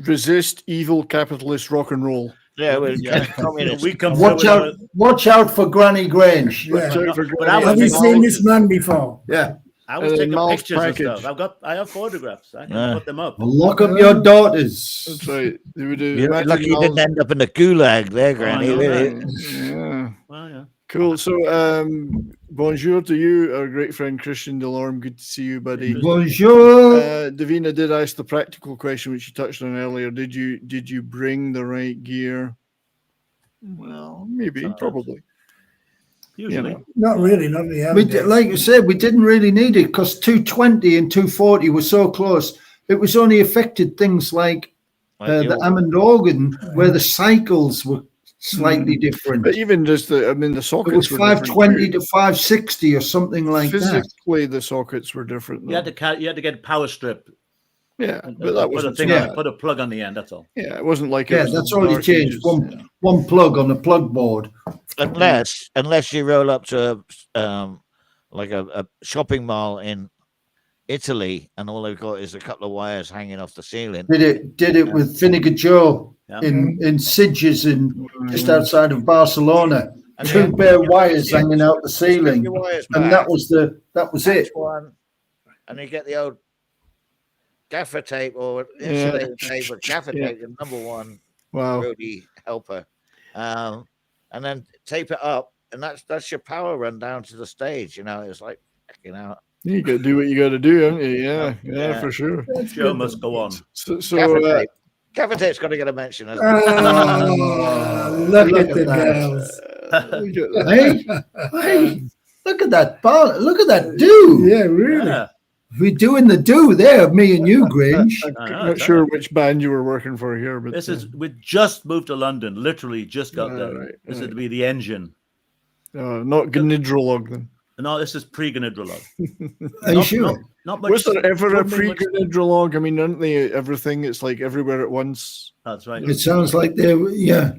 resist evil capitalist rock and roll. Yeah, well, Yeah. communist. We come Watch out for Granny Grange. yeah. Watch out for But I Granny. was Have you taking seen pictures. this man before? Yeah. I was taking Mal's pictures package. and stuff. I have photographs. I can Yeah. put them up. Lock up your daughters. That's right. They would have You're lucky you didn't end up in the gulag there, Granny. know Really. Yeah. Well, yeah. Cool. So, bonjour to you, our great friend Christian Delorme. Good to see you, buddy. Bonjour. Davina did ask the practical question, which you touched on earlier. Did you bring the right gear? Well, maybe, probably. Usually. You know. Not really, not in the early days. Like you said, we didn't really need it because 220 and 240 were so close. It was only affected things like the Hammond organ, where the cycles were slightly different. But even just the sockets It was were 520 different to 560 or something too. like that. Physically, the sockets were different. You had to get a power strip. Yeah, And but that put a wasn't. thing yeah. on it, put a plug on the end. That's all. Yeah, it wasn't like. Yeah, it was that's the all you Dark changed. Ages, yeah. One plug on the plug board. Unless you roll up to like a shopping mall in Italy and all they've got is a couple of wires hanging off the ceiling. Did it with Vinegar Joe Yeah. in Sitges just outside of Barcelona. And Two then- bare wires hanging out the ceiling, Your wires and back, that was it. one, and you get the old gaffer tape or insulating tape or gaffer tape, the number one Wow. roadie helper, and then tape it up, and that's your power run down to the stage. You know, it's like, you know, You got to do what you got to do, haven't you? Yeah, Yeah. for sure. Show must go on. So gaffer tape. Gaffer tape's got to get a mention. Hasn't it? Oh, look at the girls. Hey, look at that ball! Look at that do! Yeah, really. Yeah. We're doing the do there, me and you, Grange. I'm I know, not sure which band you were working for here, but We just moved to London. Literally just got there. right, This is right. to be the engine. not Gnidrolog then. No, this is pre-Gnidrolog. Are you sure? Not much. Was there ever a probably much- pre-Gnidrolog? I mean, aren't they everything? It's like everywhere at once. That's right. It sounds like they were, yeah.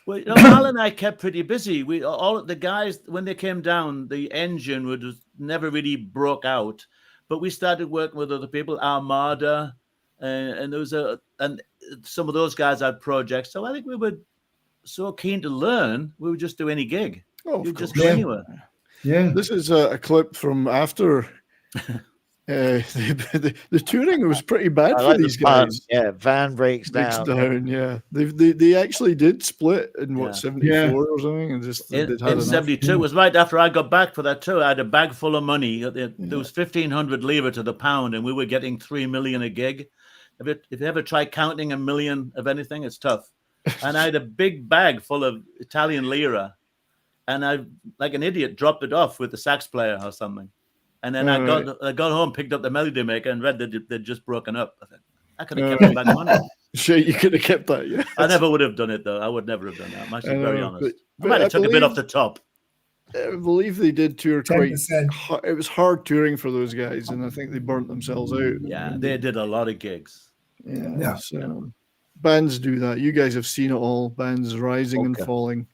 Well, Al and I kept pretty busy. We all the guys when they came down, the engine would never really broke out. But we started working with other people, Armada, and there was and some of those guys had projects. So I think we were so keen to learn, we would just do any gig. Oh, We'd of just course. go Yeah. anywhere. Yeah. This is a clip from after the touring was pretty bad I for like the these pun. guys. Yeah, van breaks Breaks down. down, yeah. They actually did split in Yeah. 74 or something, and just In they'd had enough. 72, it was right after I got back for that tour. I had a bag full of money. There was 1,500 lira to the pound, and we were getting 3 million a gig. If you ever try counting a million of anything, it's tough. And I had a big bag full of Italian lira, and I, like an idiot, dropped it off with the sax player or something. And then I got home, picked up the melody maker, and read that they'd just broken up. I thought, I could have kept the bag of money. Sure, you could have kept that, yeah. I never would have done it, though. I would never have done that. I'm actually very honest. I but might I have took a bit believe- off the top. I believe they did tour quite. 10%. It was hard touring for those guys, and I think they burnt themselves out. Yeah, they did a lot of gigs. Yeah. So bands do that. You guys have seen it all. Bands rising and falling.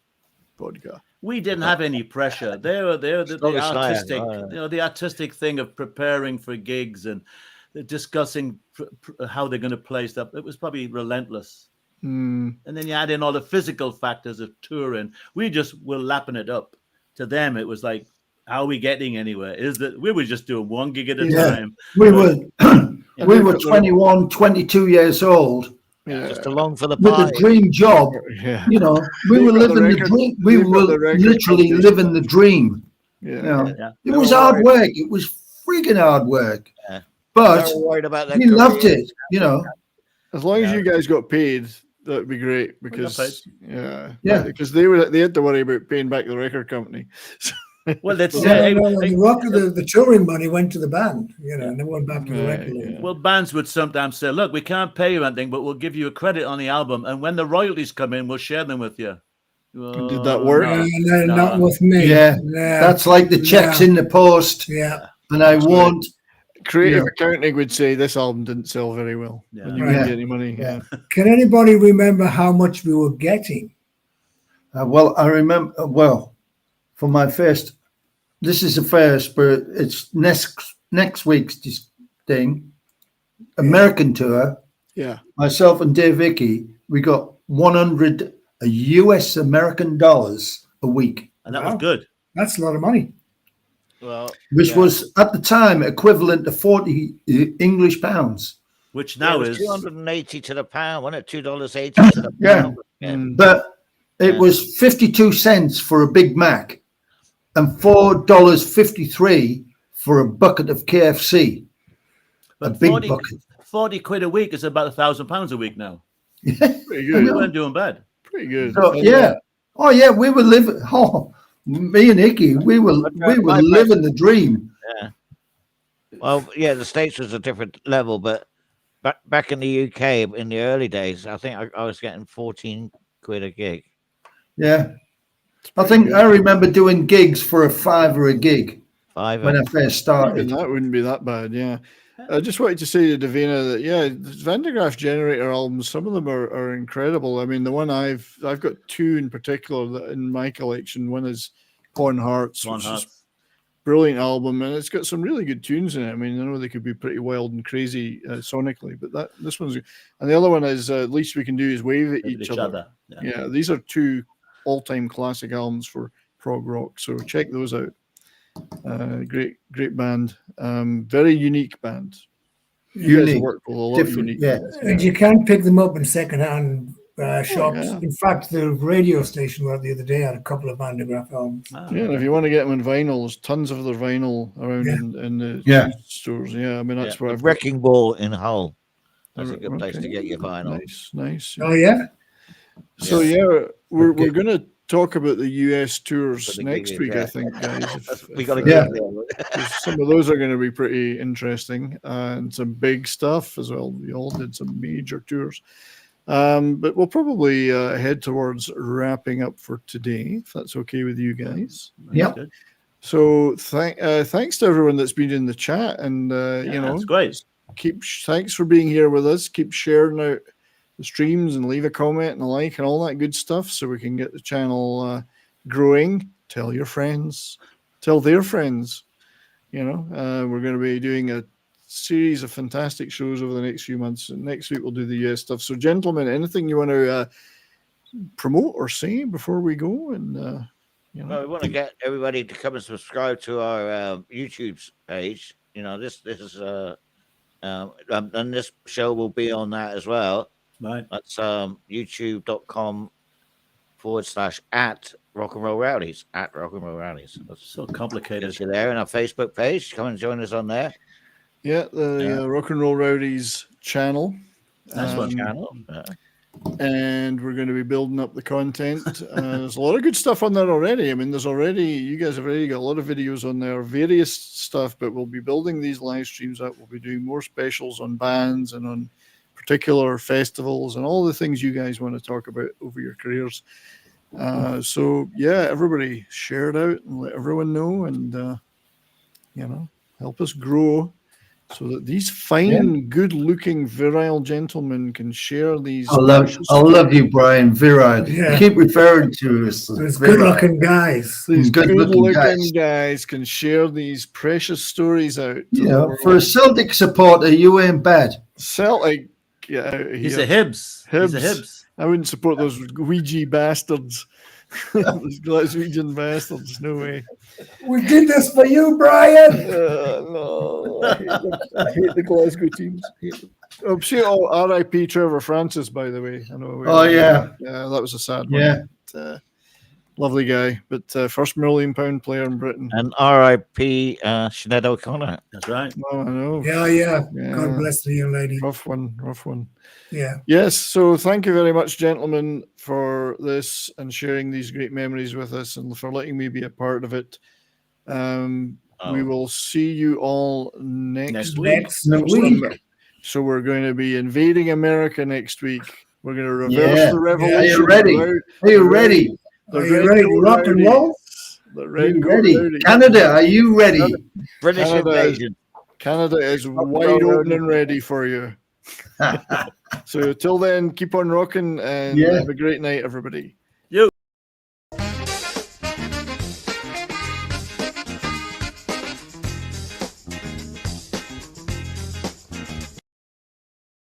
Vodka. We didn't have any pressure. They're the artistic, the artistic thing of preparing for gigs and discussing how they're going to play stuff. It was probably relentless. And then you add in all the physical factors of touring. We just were lapping it up. To them, it was like, how are we getting anywhere? Is that we were just doing one gig at a time. We were 21, 22 years old. Yeah. Just along for the party. With a dream job. Yeah. You know, we were living the dream. We were literally living the dream. Yeah. You know? It was hard work. It was freaking hard work. Yeah. But we loved it, you know. As long as you guys got paid, that'd be great because because they had to worry about paying back the record company. Well, that's the touring money went to the band, you know, and it went back to the record label. Well, bands would sometimes say, "Look, we can't pay you anything, but we'll give you a credit on the album, and when the royalties come in, we'll share them with you." Did that work? No, not with me. Yeah, that's like the checks in the post. Yeah, and I won't. Creative accounting would say this album didn't sell very well. And you wouldn't get any money. Yeah. Can anybody remember how much we were getting? Well, I remember. Well, for my first, this is the first, but it's next week's thing, American tour. Yeah. Myself and Dave Vicky, we got 100 US American dollars a week, and that was good. That's a lot of money. Well, which was at the time equivalent to 40 English pounds, which now is $280 to the pound, wasn't it? $2.80 to the pound. But it was 52 cents for a Big Mac and $4.53 for a bucket of KFC. But a big bucket. 40 quid a week is about £1,000 a week now. Yeah, pretty good. We weren't doing bad. Pretty good. So, we were living. Me and Icky, we were living the dream. Yeah. Well, the States was a different level, but back in the UK in the early days, I think I was getting 14 quid a gig. Yeah. I remember doing gigs for $5 a gig when I first started. That wouldn't be that bad, yeah. I just wanted to say to Davina that the Graaf Generator albums, some of them are incredible. I mean, the one I've got two in particular that in my collection. One is Horn Hearts, which is a brilliant album, and it's got some really good tunes in it. I mean, I know they could be pretty wild and crazy sonically, but this one's good. And the other one is Least We Can Do Is Wave at Each Other. Yeah, these are two all-time classic albums for prog rock, so check those out. Great band, very unique band. You guys work with a lot of unique bands. And you can pick them up in second-hand shops. In fact, the radio station the other day had a couple of Van de Graaf albums. And if you want to get them in vinyl, there's tons of their vinyl around in the stores. Yeah, I mean that's where Wrecking Ball in Hull. That's a good place to get your vinyl. Nice. Oh yeah. So we're going to talk about the US tours next week, I think, guys. We got to get some of those are going to be pretty interesting and some big stuff as well. We all did some major tours. But we'll probably head towards wrapping up for today, if that's okay with you guys. Yeah. So thanks to everyone that's been in the chat, and it's great. Thanks for being here with us. Keep sharing out the streams and leave a comment and a like and all that good stuff, so we can get the channel growing. Tell your friends, tell their friends. We're going to be doing a series of fantastic shows over the next few months. And next week we'll do the US stuff. So, gentlemen, anything you want to promote or say before we go? And well, we want to get everybody to come and subscribe to our YouTube page. This is and this show will be on that as well. Right. That's youtube.com/at Rock and Roll Rowdies, at Rock and Roll Rowdies. That's so complicated. You're there in our Facebook page. Come and join us on there. Yeah, the Rock and Roll Rowdies channel. That's one channel. And we're going to be building up the content. There's a lot of good stuff on there already. I mean, you guys have already got a lot of videos on there, various stuff, but we'll be building these live streams up. We'll be doing more specials on bands and on particular festivals and all the things you guys want to talk about over your careers. So yeah, everybody share it out and let everyone know, and help us grow so that these fine, good-looking, virile gentlemen can share these. I love you, Brian. Virile. Yeah. You keep referring to us. These good-looking guys. These good-looking guys can share these precious stories out. Yeah, for a Celtic supporter, you ain't bad. Celtic, yeah, he's a Hibs. He's a Hibs. I wouldn't support those Ouija bastards. Those Glaswegian bastards. No way. We did this for you, Brian. No, I hate the Glasgow teams. I'm sure R.I.P. Trevor Francis, by the way. I know. Yeah, that was a sad one. Yeah, but, lovely guy, but first £1 million player in Britain. And R.I.P. Sinead O'Connor. That's right. Oh, I know. Yeah. God bless the young lady. Rough one. Yeah. Yes. So thank you very much, gentlemen, for this and sharing these great memories with us and for letting me be a part of it. We will see you all next week. So we're going to be invading America next week. We're going to reverse the revolution. Are you ready? Are you ready? Are you ready to rock and roll? Are you ready? Canada, are you ready? British invasion. Canada is wide open and ready for you. So till then, keep on rocking and have a great night, everybody.